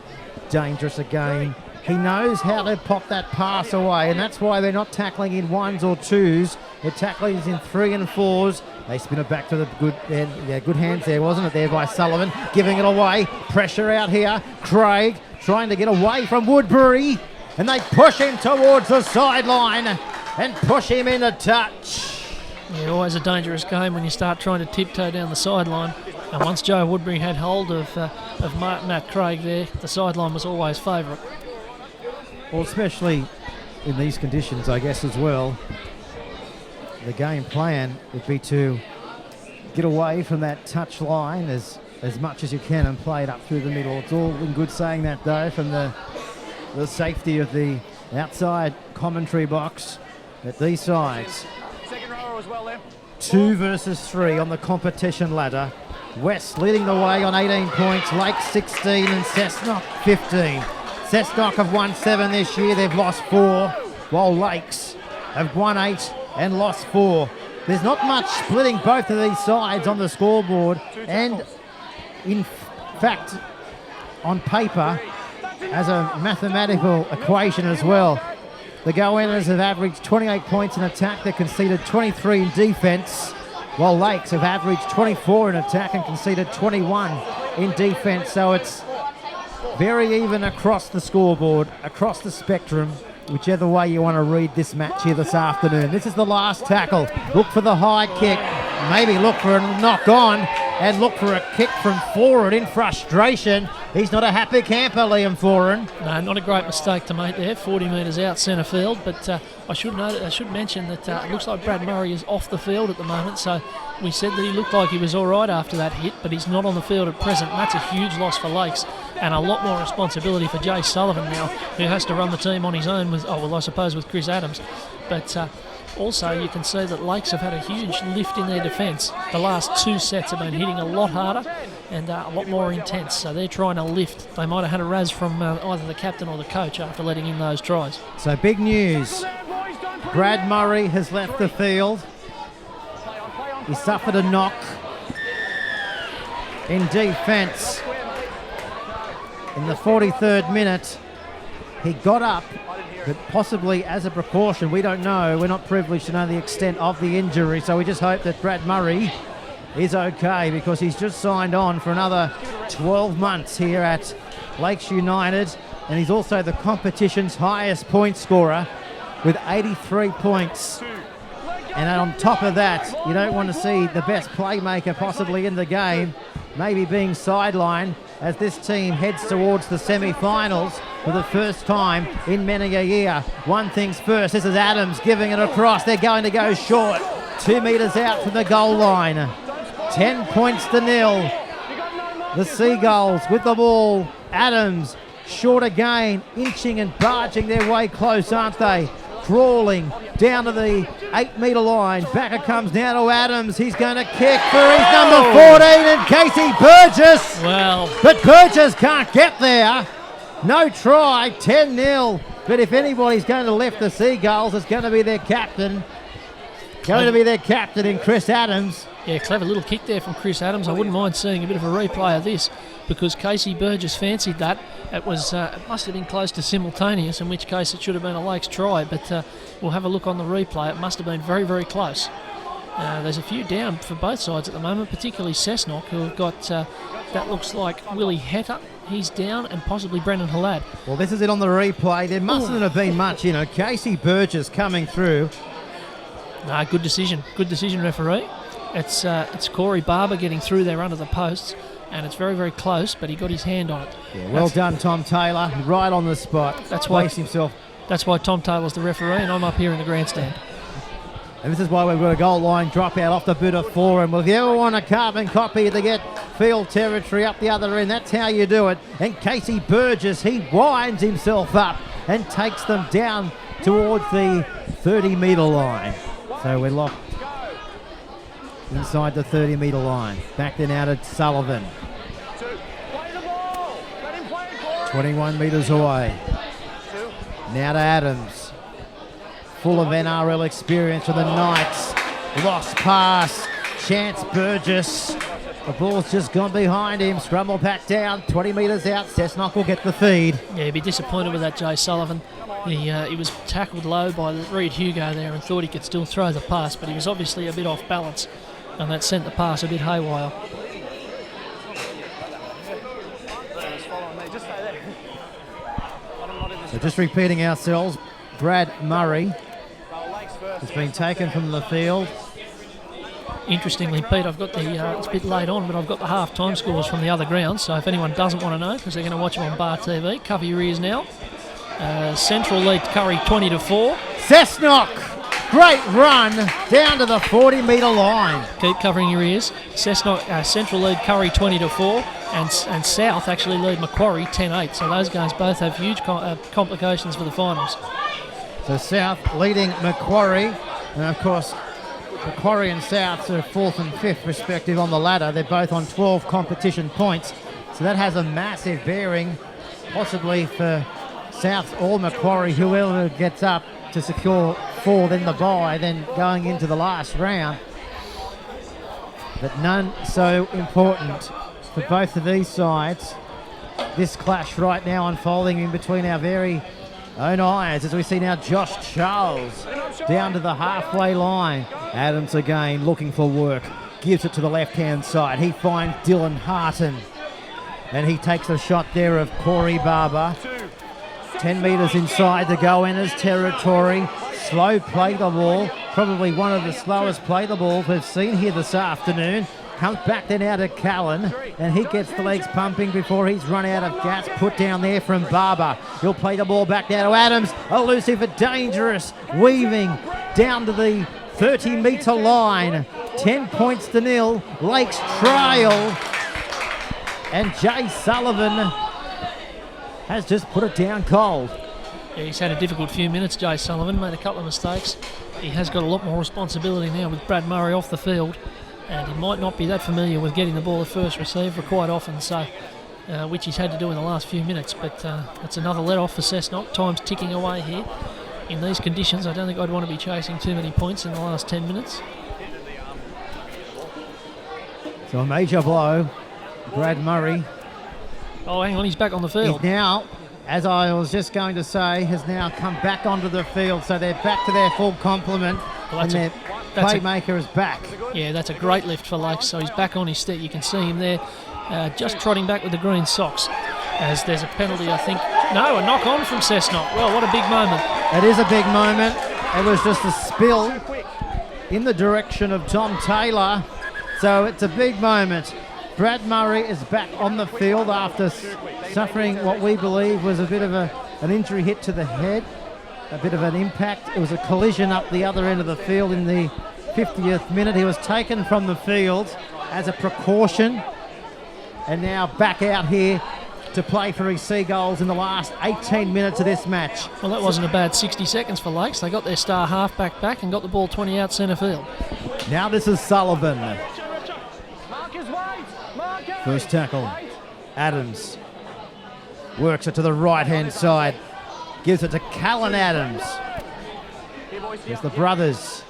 Dangerous again. He knows how to pop that pass away, and that's why they're not tackling in 1s or 2s. They're tackling in 3 and 4s. They spin it back to the good hands there, wasn't it, there by Sullivan, giving it away. Pressure out here. Craig trying to get away from Woodbury, and they push him towards the sideline and push him in a touch. Yeah, always a dangerous game when you start trying to tiptoe down the sideline. And once Joe Woodbury had hold of Matt Craig there, the sideline was always favourite. Well, especially in these conditions, I guess, as well. The game plan would be to get away from that touch line as much as you can and play it up through the middle. It's all in good saying that, though, from the safety of the outside commentary box, that these sides, 2 versus 3 on the competition ladder. West leading the way on 18 points, Lake 16 and Cessnock 15. Cessnock have won 7 this year, they've lost 4, while Lakes have won 8 and lost 4. There's not much splitting both of these sides on the scoreboard, and in fact, on paper, as a mathematical equation as well. The Goannas have averaged 28 points in attack, they've conceded 23 in defence, while Lakes have averaged 24 in attack and conceded 21 in defence. So it's very even across the scoreboard, across the spectrum, whichever way you want to read this match here this afternoon. This is the last tackle. Look for the high kick, maybe look for a knock on, and look for a kick from Foran in frustration. He's not a happy camper, Liam Foran. No, not a great mistake to make there, 40 metres out centre field, but I should mention that it looks like Brad Murray is off the field at the moment, so we said that he looked like he was all right after that hit, but he's not on the field at present, and that's a huge loss for Lakes, and a lot more responsibility for Jay Sullivan now, who has to run the team on his own with, I suppose with Chris Adams, but also you can see that Lakes have had a huge lift in their defence. The last 2 sets have been hitting a lot harder and a lot more intense, so they're trying to lift. They might have had a razz from either the captain or the coach after letting in those tries. So big news Brad Murray has left the field. He suffered a knock in defence. In the 43rd minute, he got up, but possibly as a precaution. We don't know. We're not privileged to know the extent of the injury, so we just hope that Brad Murray is okay, because he's just signed on for another 12 months here at Lakes United, and he's also the competition's highest point scorer with 83 points. And on top of that, you don't want to see the best playmaker possibly in the game maybe being sidelined as this team heads towards the semi-finals for the first time in many a year. One thing's first, this is Adams giving it across. They're going to go short. 2 metres out from the goal line. 10 points to nil. The Seagulls with the ball. Adams short again, inching and barging their way close, aren't they? Crawling down to the 8-metre line. Back it comes now to Adams. He's going to kick for his number 14 and Casey Burgess. Well, but Burgess can't get there. No try, 10-0. But if anybody's going to lift the Seagulls, it's going to be their captain. In Chris Adams. Yeah, clever little kick there from Chris Adams. I wouldn't mind seeing a bit of a replay of this, because Casey Burgess fancied that. It was it must have been close to simultaneous, in which case it should have been a Lakes try, but we'll have a look on the replay. It must have been very, very close. There's a few down for both sides at the moment, particularly Cessnock, who have got, that looks like Willie Hetta. He's down, and possibly Brendan Halad. Well, this is it on the replay. There mustn't have been much, Casey Burgess coming through. No, good decision, referee. It's Corey Barber getting through there under the posts, and it's very, very close, but he got his hand on it. Yeah, well done, Tom Taylor, right on the spot. That's why himself. That's why Tom Taylor's the referee, and I'm up here in the grandstand. And this is why we've got a goal line dropout off the Buddha Forum. Well, if you ever want a carbon copy to get field territory up the other end, that's how you do it. And Casey Burgess, he winds himself up and takes them down towards the 30-metre line. So we're locked inside the 30-metre line. Back then out at Sullivan. 21 metres away. Now to Adams. Full of NRL experience for the Knights. Lost pass. Chance Burgess. The ball's just gone behind him. Scrumble back down. 20 metres out. Cessnock will get the feed. Yeah, he'd be disappointed with that, Jay Sullivan. He was tackled low by Reid Hugo there and thought he could still throw the pass, but he was obviously a bit off balance, and that sent the pass a bit haywire. So just repeating ourselves, Brad Murray has been taken from the field. Interestingly, Pete, I've got the, it's a bit late on, but I've got the half-time scores from the other grounds, so if anyone doesn't want to know, because they're going to watch them on Bar TV, cover your ears now. Central lead Curry 20-4. Cessnock, great run down to the 40-metre line. Keep covering your ears. Cessnock, Central lead Curry 20-4, and South actually lead Macquarie 10-8. So those guys both have huge complications for the finals. So South leading Macquarie, and of course Macquarie and South are 4th and 5th respective on the ladder. They're both on 12 competition points, so that has a massive bearing, possibly for South or Macquarie, whoever gets up to secure 4, then the bye, then going into the last round. But none so important for both of these sides. This clash right now unfolding in between our very own eyes as we see now Josh Charles down to the halfway line. Adams again looking for work, gives it to the left-hand side. He finds Dylan Harton, and he takes a shot there of Corey Barber. 10 metres inside the go-inners' territory. Slow play the ball. Probably one of the slowest play the balls we've seen here this afternoon. Comes back then out to Callan, and he gets the legs pumping before he's run out of gas. Put down there from Barber. He'll play the ball back now to Adams. Elusive but dangerous. Weaving down to the 30-metre line. 10 points to nil. Lakes trail. And Jay Sullivan has just put it down cold. Yeah, he's had a difficult few minutes, Jay Sullivan. Made a couple of mistakes. He has got a lot more responsibility now with Brad Murray off the field, and he might not be that familiar with getting the ball at first receiver quite often, so which he's had to do in the last few minutes. But that's another let-off for Cessnock. Time's ticking away here. in these conditions, I don't think I'd want to be chasing too many points in the last 10 minutes. So a major blow. Brad Murray. Oh, hang on, he's back on the field. He's now, as I was just going to say, has now come back onto the field. So they're back to their full complement. Well, and their playmaker is back. Yeah, that's a great lift for Lakes. So he's back on his feet. You can see him there just trotting back with the green socks. As there's a penalty, I think. No, a knock on from Cessnock. Well, what a big moment. It is a big moment. It was just a spill in the direction of Tom Taylor. So it's a big moment. Brad Murray is back on the field after suffering what we believe was a bit of an injury hit to the head, a bit of an impact. It was a collision up the other end of the field in the 50th minute. He was taken from the field as a precaution and now back out here to play for his Seagulls in the last 18 minutes of this match. Well, that wasn't a bad 60 seconds for Lakes. They got their star halfback back and got the ball 20 out centre field. Now this is Sullivan. First tackle. Adams works it to the right-hand side. Gives it to Callan Adams. There's the brothers.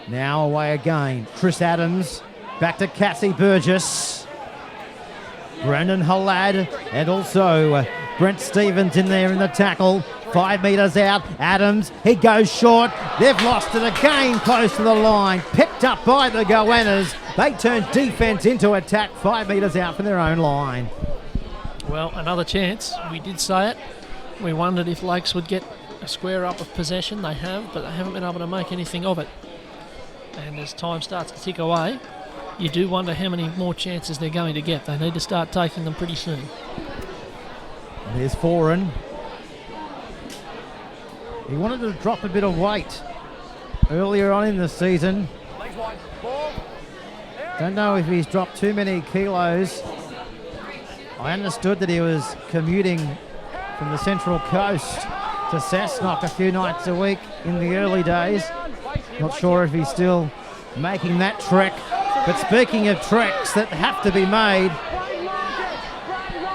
Now away again. Chris Adams. Back to Cassie Burgess. Brandon Halad and also Brent Stevens in there in the tackle. 5 metres out. Adams, he goes short. They've lost it again close to the line. Picked up by the Goannas. They turn defence into attack 5 metres out from their own line. Well, another chance. We did say it. We wondered if Lakes would get a square up of possession. They have, but they haven't been able to make anything of it. And as time starts to tick away, you do wonder how many more chances they're going to get. They need to start taking them pretty soon. There's Foran. He wanted to drop a bit of weight earlier on in the season. Don't know if he's dropped too many kilos. I understood that he was commuting from the Central Coast to Cessnock a few nights a week in the early days. Not sure if he's still making that trek. But speaking of treks that have to be made,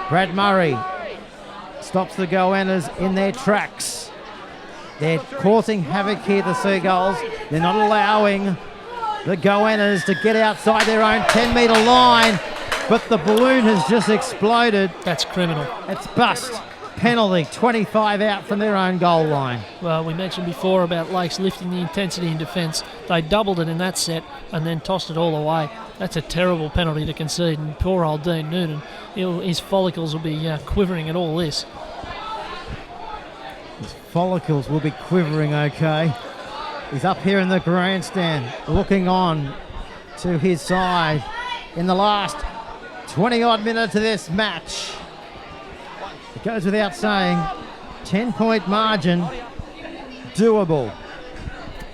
Brad Murray stops the Goannas in their tracks. They're causing havoc here, the Seagulls. They're not allowing the Goannas to get outside their own 10-metre line, but the balloon has just exploded. That's criminal. It's bust. Penalty, 25 out from their own goal line. Well, we mentioned before about Lakes lifting the intensity in defence. They doubled it in that set and then tossed it all away. That's a terrible penalty to concede, and poor old Dean Noonan, his follicles will be quivering at all this. His follicles will be quivering, okay. He's up here in the grandstand, looking on to his side in the last 20-odd minutes of this match. It goes without saying, 10-point margin, doable.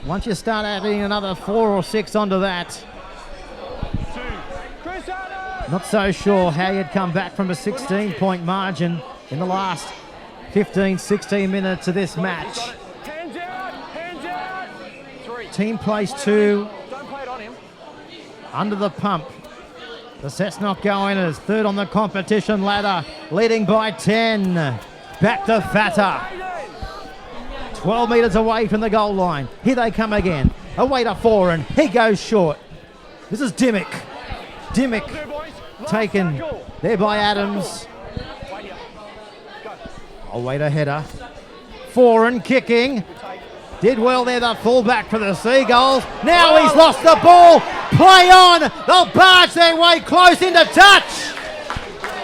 Once you start adding another 4 or 6 onto that, not so sure how you'd come back from a 16-point margin in the last 15, 16 minutes of this match. Team place 2 under the pump. The Cessnock Goannas, third on the competition ladder, leading by 10. Back to Fatter. 12 metres away from the goal line. Here they come again. Away to Foran. He goes short. This is Dimmick. Dimmick taken there by Adams. Away to header. Foran kicking. Did well there, the fullback for the Seagulls. Now he's lost the ball. Play on. They'll barge their way close into touch.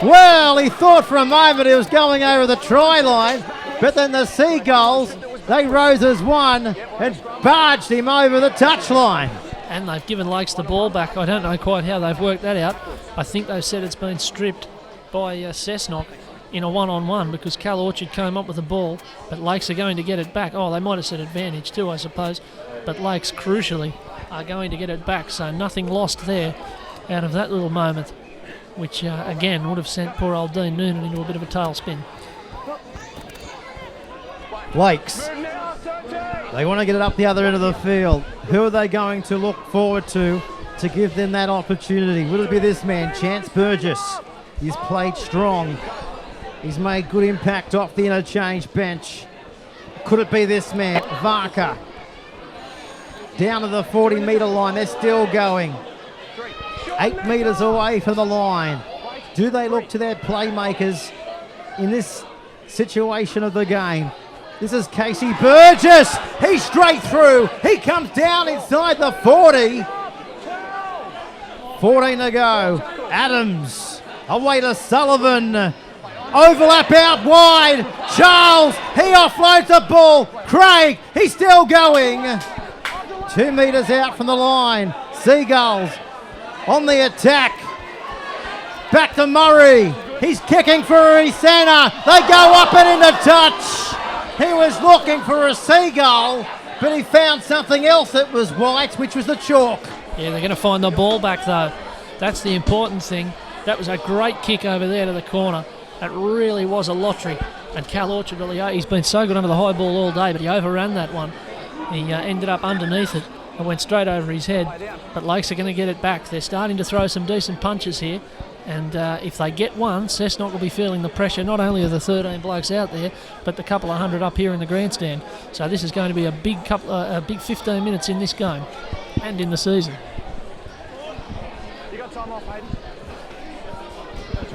Well, he thought for a moment he was going over the try line, but then the Seagulls, they rose as one and barged him over the touchline. And they've given Lakes the ball back. I don't know quite how they've worked that out. I think they've said it's been stripped by Cessnock in a one-on-one because Cal Orchard came up with the ball, but Lakes are going to get it back. Oh, they might have said advantage too, I suppose, but Lakes, crucially, are going to get it back, so nothing lost there out of that little moment, which, again, would have sent poor old Dean Noonan into a bit of a tailspin. Lakes, they want to get it up the other end of the field. Who are they going to look forward to give them that opportunity? Will it be this man, Chance Burgess? He's played strong. He's made good impact off the interchange bench. could it be this man, Varka? Down to the 40-metre line, they're still going. 8 metres away from the line. Do they look to their playmakers in this situation of the game? This is Casey Burgess. He's straight through. He comes down inside the 40. 14 to go. Adams away to Sullivan. Overlap out wide. Charles, he offloads the ball. Craig, he's still going. 2 metres out from the line. Seagulls on the attack. Back to Murray. He's kicking for his centre. They go up and into touch. He was looking for a seagull, but he found something else that was white, which was the chalk. Yeah, they're going to find the ball back, though. That's the important thing. That was a great kick over there to the corner. That really was a lottery. And Cal Orchard, he's been so good under the high ball all day, but he overran that one. He ended up underneath it and went straight over his head. But Lakes are going to get it back. They're starting to throw some decent punches here. And if they get one, Cessnock will be feeling the pressure not only of the 13 blokes out there, but the couple of hundred up here in the grandstand. So this is going to be a big 15 minutes in this game and in the season. You got time off, Hayden?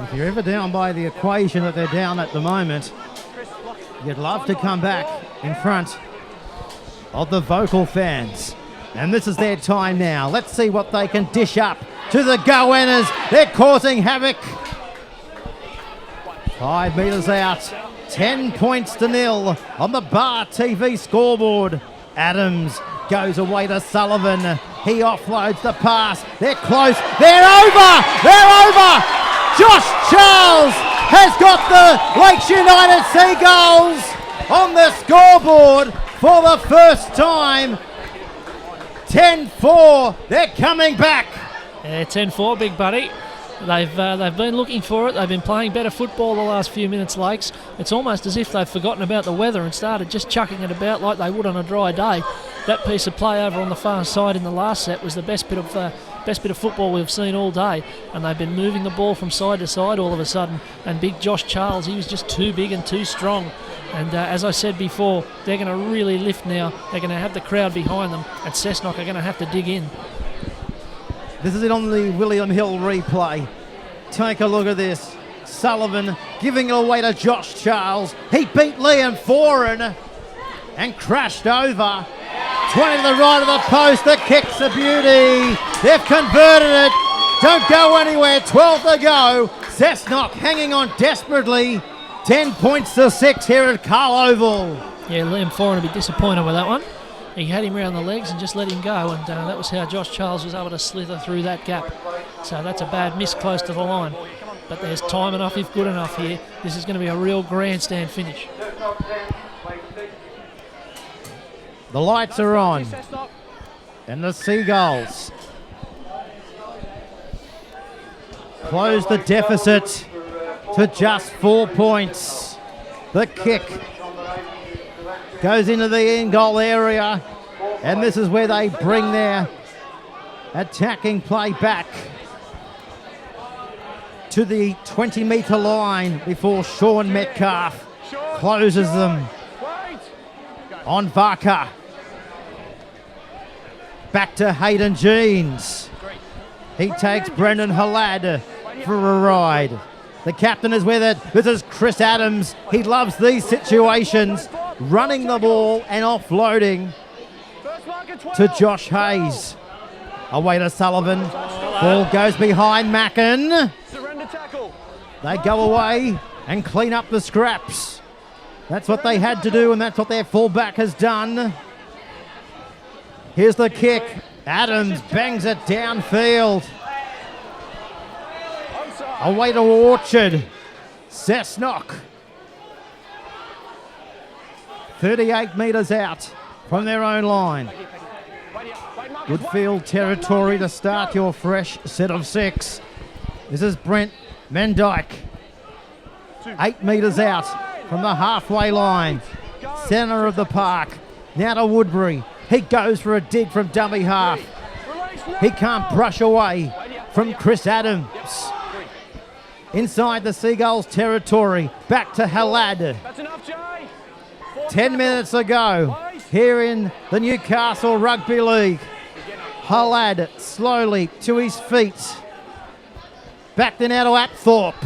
If you're ever down by the equation that they're down at the moment, you'd love to come back in front of the vocal fans. And this is their time now. Let's see what they can dish up to the Goannas. They're causing havoc. 5 metres out. 10 points to nil on the Bar TV scoreboard. Adams goes away to Sullivan. He offloads the pass. They're close. They're over. They're over. Josh Charles has got the Lakes United Seagulls on the scoreboard for the first time. 10-4. They're coming back. Yeah, 10-4, big buddy. They've been looking for it. They've been playing better football the last few minutes, Lakes. It's almost as if they've forgotten about the weather and started just chucking it about like they would on a dry day. That piece of play over on the far side in the last set was the best bit of football we've seen all day, and they've been moving the ball from side to side all of a sudden. And big Josh Charles, he was just too big and too strong. And as I said before, they're going to really lift now. They're going to have the crowd behind them, and Cessnock are going to have to dig in. This is it on the William Hill replay. Take a look at this. Sullivan giving it away to Josh Charles. He beat Liam Foran and crashed over. 20 to the right of the post. The kick's a beauty. They've converted it. Don't go anywhere. 12 to go. Cessnock hanging on desperately. 10 points to 6 here at Carl Oval. Yeah, Liam Foran will be disappointed with that one. He had him round the legs and just let him go, and that was how Josh Charles was able to slither through that gap. So that's a bad miss close to the line. But there's time enough if good enough here. This is going to be a real grandstand finish. The lights are on. And the Seagulls close the deficit to just 4 points. The kick goes into the in-goal area, and this is where they bring their attacking play back to the 20-metre line before Sean Metcalf closes them on Varka. Back to Hayden Jeans. He takes Brendan Halad for a ride. The captain is with it. This is Chris Adams. He loves these situations. Running the ball and offloading to Josh Hayes. Away to Sullivan. Ball goes behind Mackin. They go away and clean up the scraps. That's what they had to do, and that's what their fullback has done. Here's the kick. Adams bangs it downfield. Away to Orchard. Cessnock. 38 metres out from their own line. Good field territory to start your fresh set of 6. This is Brent Mendyke. 8 metres out from the halfway line. Centre of the park. Now to Woodbury. He goes for a dig from dummy half. He can't brush away from Chris Adams. Inside the Seagulls territory. Back to Halad. 10 minutes ago here in the Newcastle Rugby League. Hullad slowly to his feet. Back then out to Apthorpe.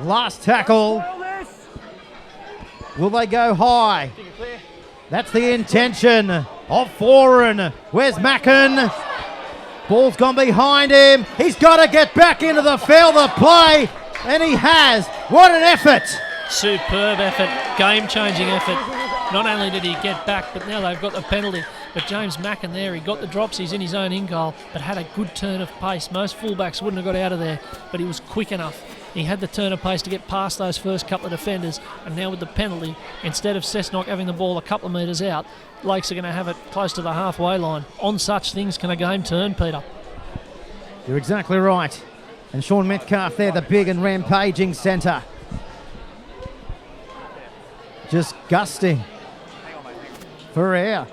Last tackle. Will they go high? That's the intention of Foran. Where's Mackin? Ball's gone behind him. He's got to get back into the field of play, and he has. What an effort. Superb effort, game-changing effort. Not only did he get back, but now they've got the penalty. But James Mackin there, he got the drops, he's in his own in-goal, but had a good turn of pace. Most fullbacks wouldn't have got out of there, but he was quick enough. He had the turn of pace to get past those first couple of defenders, and now with the penalty, instead of Cessnock having the ball a couple of metres out, Lakes are going to have it close to the halfway line. On such things can a game turn, Peter. You're exactly right. And Sean Metcalf there, the big and rampaging centre. Just gusting for air.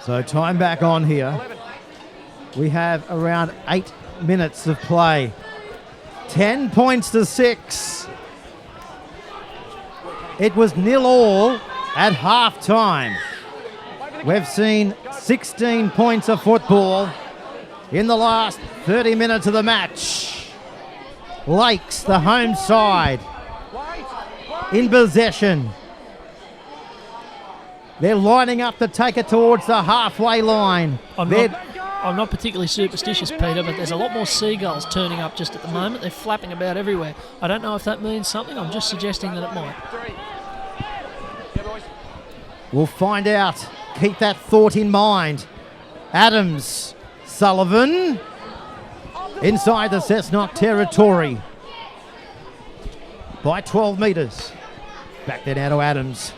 So time back on here. We have around 8 minutes of play. 10 points to 6. It was 0-all at half time. We've seen 16 points of football in the last 30 minutes of the match. Lakes, the home side, in possession. They're lining up to take it towards the halfway line. I'm not particularly superstitious, Peter, but there's a lot more seagulls turning up just at the moment. They're flapping about everywhere. I don't know if that means something. I'm just suggesting that it might. We'll find out. Keep that thought in mind. Adams, Sullivan, inside the Cessnock territory by 12 metres. Back there now to Adams.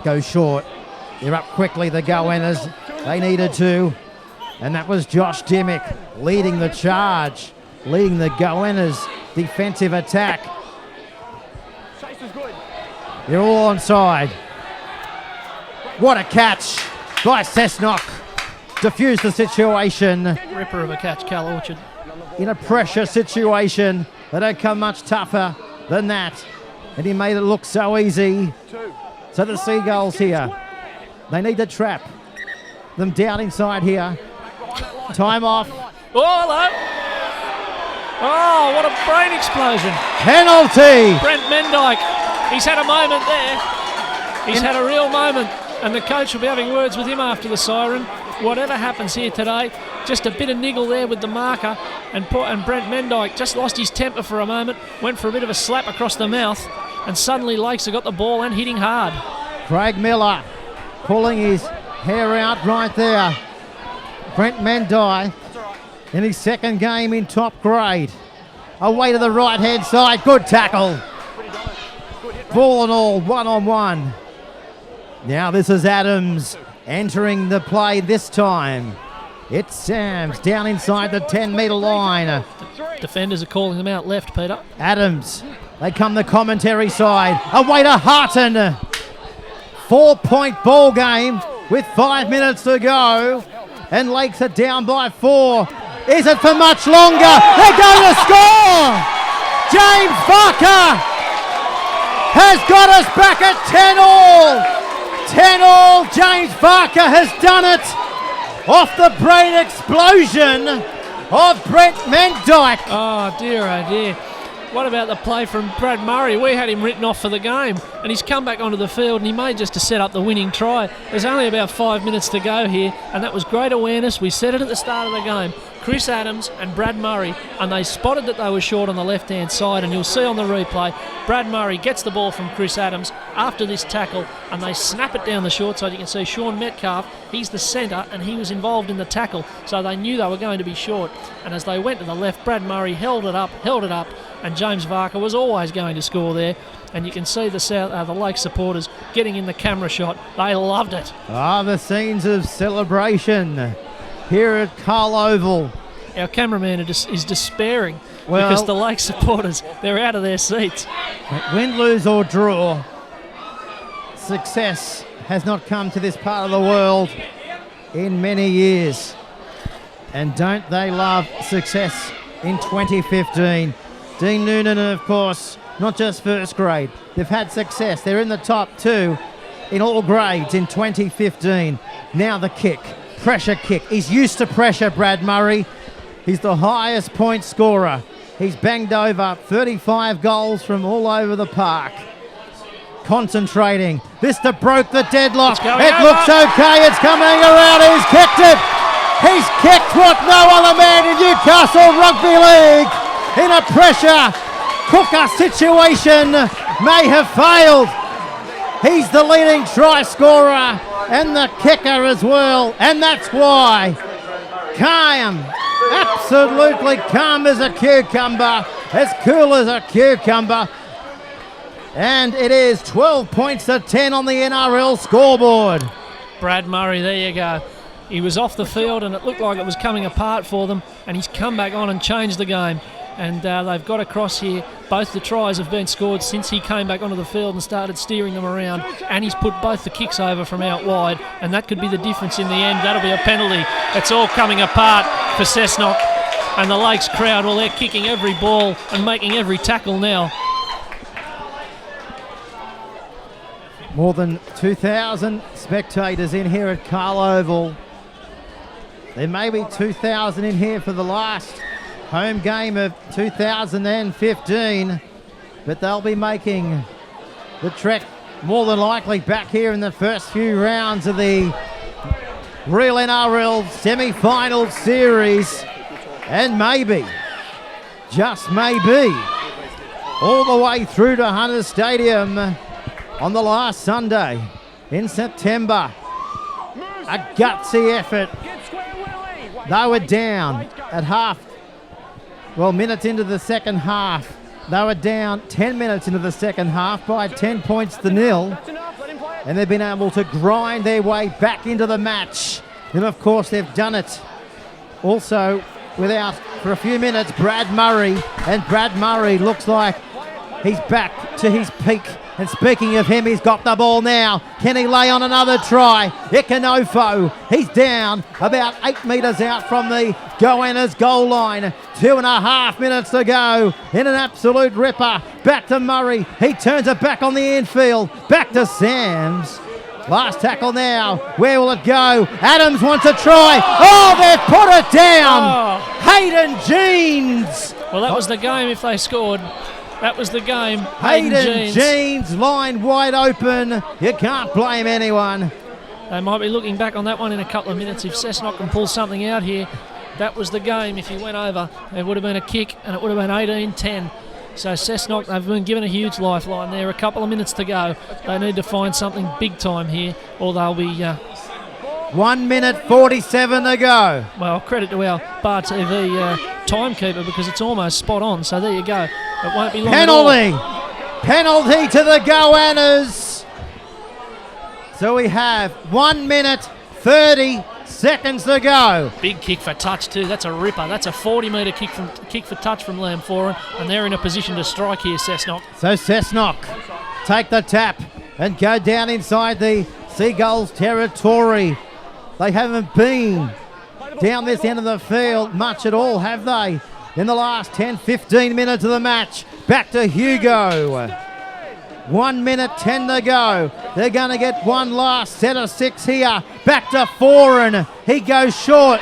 Go short. They're up quickly, the Goannas. They needed to. And that was Josh Dimmick leading the charge, leading the Goannas' defensive attack. They're all onside. What a catch by Cessnock. Diffused the situation. Ripper of a catch, Cal Orchard. In a pressure situation, they don't come much tougher than that. And he made it look so easy. So the Seagulls here, they need to trap them down inside here. Time off. Oh, hello. Oh, what a brain explosion. Penalty. Brent Mendyke. He's had a moment there. He's had a real moment. And the coach will be having words with him after the siren. Whatever happens here today, just a bit of niggle there with the marker. And Brent Mendyke just lost his temper for a moment. Went for a bit of a slap across the mouth. And suddenly Lakes have got the ball and hitting hard. Craig Miller pulling his hair out right there. Brent Mendyke in his second game in top grade. Away to the right-hand side. Good tackle. Ball and all, one-on-one. Now this is Adams entering the play this time. It's Sams down inside the 10-metre line. Defenders are calling them out left, Peter. Adams. They come the commentary side. Away to Harton. 4-point ball game with 5 minutes to go. And Lakes are down by 4. Is it for much longer? They're going to score! James Barker has got us back at 10-all. 10-all. James Barker has done it off the brain explosion of Brent Mendyke. Oh dear. What about the play from Brad Murray? We had him written off for the game, and he's come back onto the field, and he made just to set up the winning try. There's only about 5 minutes to go here, and that was great awareness. We said it at the start of the game. Chris Adams and Brad Murray, and they spotted that they were short on the left-hand side, and you'll see on the replay, Brad Murray gets the ball from Chris Adams after this tackle, and they snap it down the short side. You can see Sean Metcalf, he's the centre, and he was involved in the tackle, so they knew they were going to be short. And as they went to the left, Brad Murray held it up, and James Barker was always going to score there. And you can see the Lake supporters getting in the camera shot. They loved it. The scenes of celebration here at Carl Oval. Our cameraman is despairing because the Lake supporters, they're out of their seats. Win, lose or draw, success has not come to this part of the world in many years. And don't they love success in 2015? Dean Noonan, of course, not just first grade. They've had success. They're in the top 2 in all grades in 2015. Now the kick, pressure kick. He's used to pressure, Brad Murray. He's the highest point scorer. He's banged over 35 goals from all over the park. Concentrating. This to broke the deadlock. It looks okay. It's coming around. He's kicked it. He's kicked what no other man in Newcastle Rugby League in a pressure cooker situation may have failed. He's the leading try scorer and the kicker as well, and that's why calm, absolutely calm as a cucumber, as cool as a cucumber. And it is 12 points to 10 on the NRL scoreboard. Brad Murray, there you go. He was off the field and it looked like it was coming apart for them, and he's come back on and changed the game. And they've got across here. Both the tries have been scored since he came back onto the field and started steering them around, and he's put both the kicks over from out wide, and that could be the difference in the end. That'll be a penalty. It's all coming apart for Cessnock and the Lakes crowd. Well, they're kicking every ball and making every tackle now. More than 2,000 spectators in here at Carl Oval. There may be 2,000 in here for the last home game of 2015, but they'll be making the trek more than likely back here in the first few rounds of the Real NRL semi-final series, and maybe, just maybe, all the way through to Hunters Stadium on the last Sunday in September. A gutsy effort. They were down at minutes into the second half. They were down 10 minutes into the second half by 10 points to 0. And they've been able to grind their way back into the match. And of course they've done it also without, for a few minutes, Brad Murray. And Brad Murray looks like he's back to his peak. And speaking of him, he's got the ball now. Can he lay on another try? Ikanofo, he's down about 8 metres out from the Goannas goal line. 2.5 minutes to go in an absolute ripper. Back to Murray. He turns it back on the infield. Back to Sams. Last tackle now. Where will it go? Adams wants a try. Oh, they've put it down. Hayden Jeans. Well, that was the game if they scored. That was the game. Hayden Jeans, line wide open. You can't blame anyone. They might be looking back on that one in a couple of minutes. If Cessnock can pull something out here, that was the game. If he went over, it would have been a kick and it would have been 18-10. So Cessnock, they've been given a huge lifeline there. A couple of minutes to go. They need to find something big time here, or they'll be... 1 minute 47 to go. Well, credit to our Bar TV timekeeper, because it's almost spot on. So there you go. It won't be long Penalty! Penalty to the Goannas. So we have 1 minute 30 seconds to go. Big kick for touch too. That's a ripper. That's a 40-metre kick for touch from Liam Foran, and they're in a position to strike here, Cessnock. So Cessnock take the tap and go down inside the Seagulls territory. They haven't been down this end of the field much at all, have they? In the last 10-15 minutes of the match. Back to Hugo. 1 minute 10 to go. They're going to get one last set of 6 here. Back to Foran. He goes short.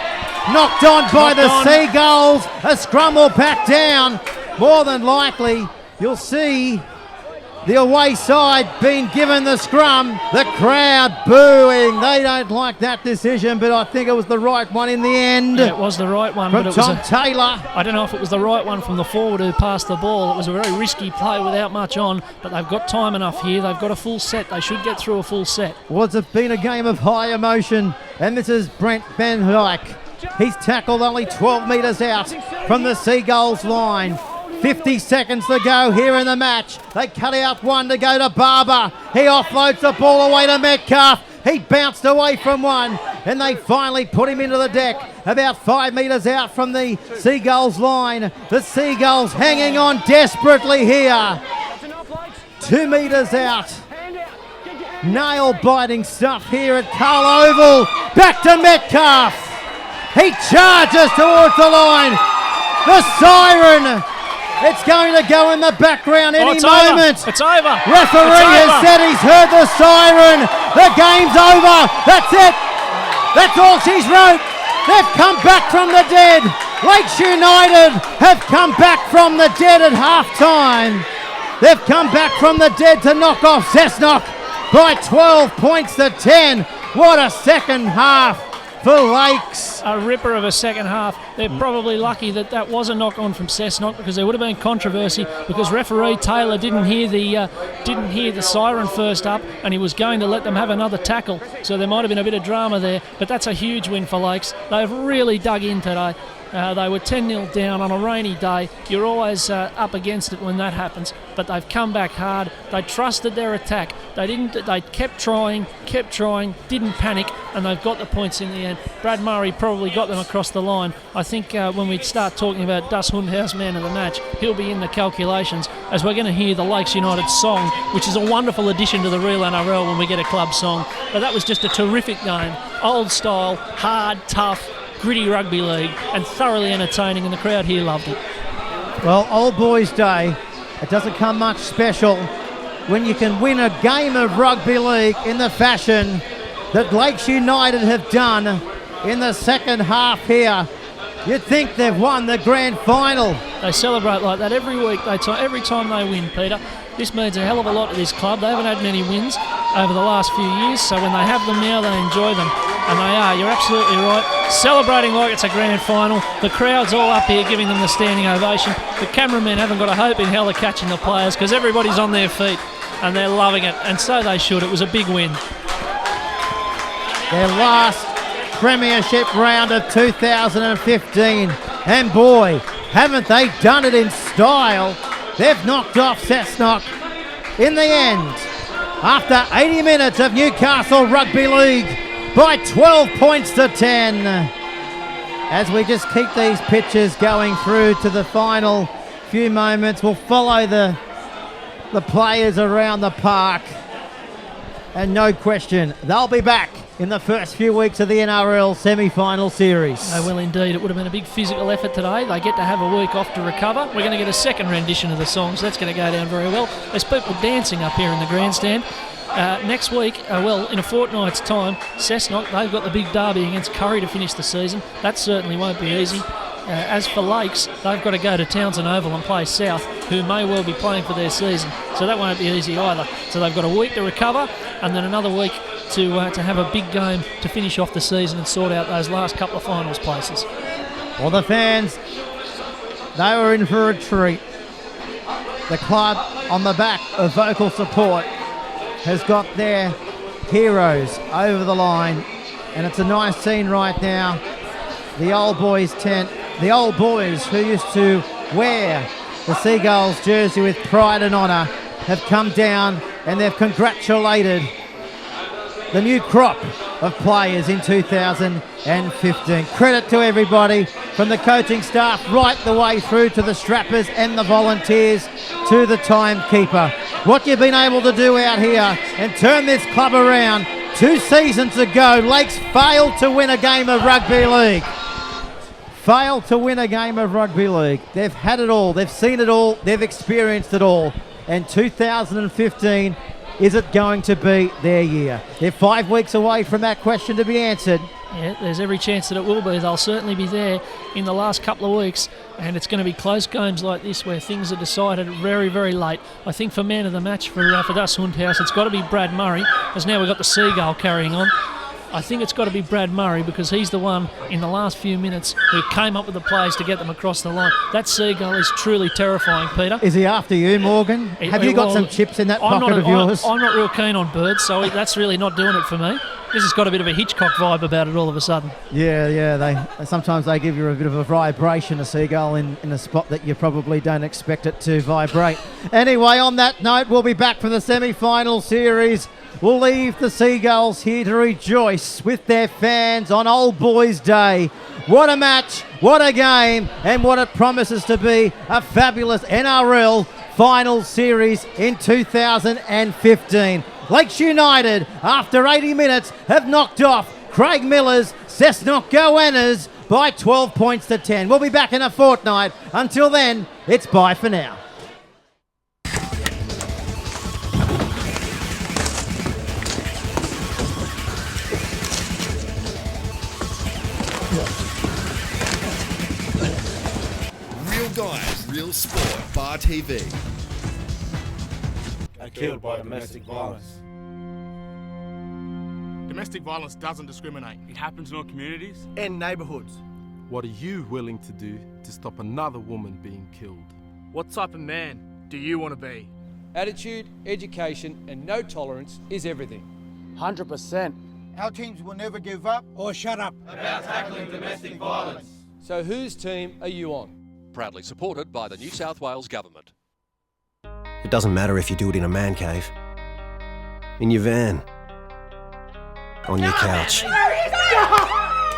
Knocked on by the Seagulls. A scrum will back down. More than likely, you'll see the away side being given the scrum. The crowd booing. They don't like that decision, but I think it was the right one in the end. Yeah, it was the right one. From but it Tom was Taylor. I don't know if it was the right one from the forward who passed the ball. It was a very risky play without much on, but they've got time enough here. They've got a full set. They should get through a full set. Well, it's been a game of high emotion, and this is Brent Van Dyke. He's tackled only 12 metres out from the Seagulls line. 50 seconds to go here in the match. They cut out one to go to Barber. He offloads the ball away to Metcalf. He bounced away from one, and they finally put him into the deck about 5 metres out from the Seagulls line. The Seagulls hanging on desperately here. 2 metres out. Nail-biting stuff here at Carl Oval. Back to Metcalf. He charges towards the line. The siren It's going to go in the background any it's moment. Over. It's over. Referee has said he's heard the siren. The game's over. That's it. That's all she's wrote. They've come back from the dead. Lakes United have come back from the dead at half-time. They've come back from the dead to knock off Cessnock by 12 points to 10. What a second half for Lakes. A ripper of a second half. They're probably lucky that that was a knock on from Cessnock, because there would have been controversy because referee Taylor didn't hear the siren first up, and he was going to let them have another tackle. So there might have been a bit of drama there, but that's a huge win for Lakes. They've really dug in today. They were 10-0 down on a rainy day. You're always up against it when that happens, but they've come back hard. They trusted their attack. They kept trying, didn't panic, and they've got the points in the end. Brad Murray probably got them across the line. I think when we start talking about Das Hundhaus man of the match, he'll be in the calculations, as we're going to hear the Lakes United song, which is a wonderful addition to the real NRL when we get a club song. But that was just a terrific game. Old style, hard, tough, gritty rugby league, and thoroughly entertaining, and the crowd here loved it. Well, Old Boys Day, it doesn't come much special when you can win a game of rugby league in the fashion that Lakes United have done in the second half here. You'd think they've won the grand final. They celebrate like that every week. Every time they win, Peter. This means a hell of a lot to this club. They haven't had many wins over the last few years, so when they have them now, they enjoy them. And they are, you're absolutely right. Celebrating like it's a grand final. The crowd's all up here giving them the standing ovation. The cameramen haven't got a hope in hell of catching the players, because everybody's on their feet and they're loving it, and so they should. It was a big win. Their last premiership round of 2015, and boy, haven't they done it in style. They've knocked off Cessnock in the end after 80 minutes of Newcastle Rugby League by 12 points to 10. As we just keep these pictures going through to the final few moments, we'll follow the players around the park, and no question they'll be back in the first few weeks of the NRL semi-final series. Well, indeed, it would have been a big physical effort today. They get to have a week off to recover. We're going to get a second rendition of the song, so that's going to go down very well. There's people dancing up here in the grandstand. Next week, in a fortnight's time, Cessnock, they've got the big derby against Curry to finish the season. That certainly won't be easy. As for Lakes, they've got to go to Townsend Oval and play South, who may well be playing for their season. So that won't be easy either. So they've got a week to recover, and then another week to have a big game to finish off the season and sort out those last couple of finals places. Well, the fans, they were in for a treat. The club, on the back of vocal support, has got their heroes over the line, and it's a nice scene right now. The Old Boys tent, the Old Boys who used to wear the Seagulls jersey with pride and honour, have come down and they've congratulated the new crop of players in 2015. Credit to everybody, from the coaching staff right the way through to the strappers and the volunteers to the timekeeper. What you've been able to do out here and turn this club around. 2 seasons ago, Lakes failed to win a game of rugby league. Failed to win a game of rugby league. They've had it all, they've seen it all, they've experienced it all. And 2015, is it going to be their year? They're 5 weeks away from that question to be answered. Yeah, there's every chance that it will be. They'll certainly be there in the last couple of weeks, and it's going to be close games like this where things are decided very, very late. I think for man of the match for Das Hundhaus, it's got to be Brad Murray, as now we've got the Seagull carrying on. I think it's got to be Brad Murray, because he's the one in the last few minutes who came up with the plays to get them across the line. That Seagull is truly terrifying, Peter. Is he after you, Morgan? Have you got some chips in that pocket of yours? I'm not real keen on birds, so that's really not doing it for me. This has got a bit of a Hitchcock vibe about it all of a sudden. Yeah. Sometimes they give you a bit of a vibration, a seagull, in a spot that you probably don't expect it to vibrate. Anyway, on that note, we'll be back for the semi-final series. We'll leave the Seagulls here to rejoice with their fans on Old Boys Day. What a match, what a game, and what it promises to be a fabulous NRL final series in 2015. Lakes United, after 80 minutes, have knocked off Craig Miller's Cessnock Goannas by 12 points to 10. We'll be back in a fortnight. Until then, it's bye for now. Real guys, real sport. Bar TV. Are killed by domestic violence. Domestic violence doesn't discriminate. It happens in all communities and neighbourhoods. What are you willing to do to stop another woman being killed? What type of man do you want to be? Attitude, education and no tolerance is everything. 100%. Our teams will never give up. Or shut up. About tackling domestic violence. So whose team are you on? Proudly supported by the New South Wales Government. It doesn't matter if you do it in a man cave, in your van, on your couch,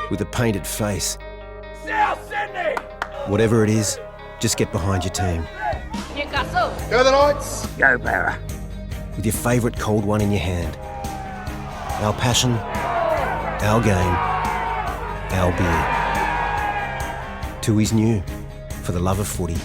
with a painted face. South Sydney! Whatever it is, just get behind your team. Newcastle! Go the Knights! Go Barra! With your favourite cold one in your hand. Our passion, our game, our beer. Two is new, for the love of footy.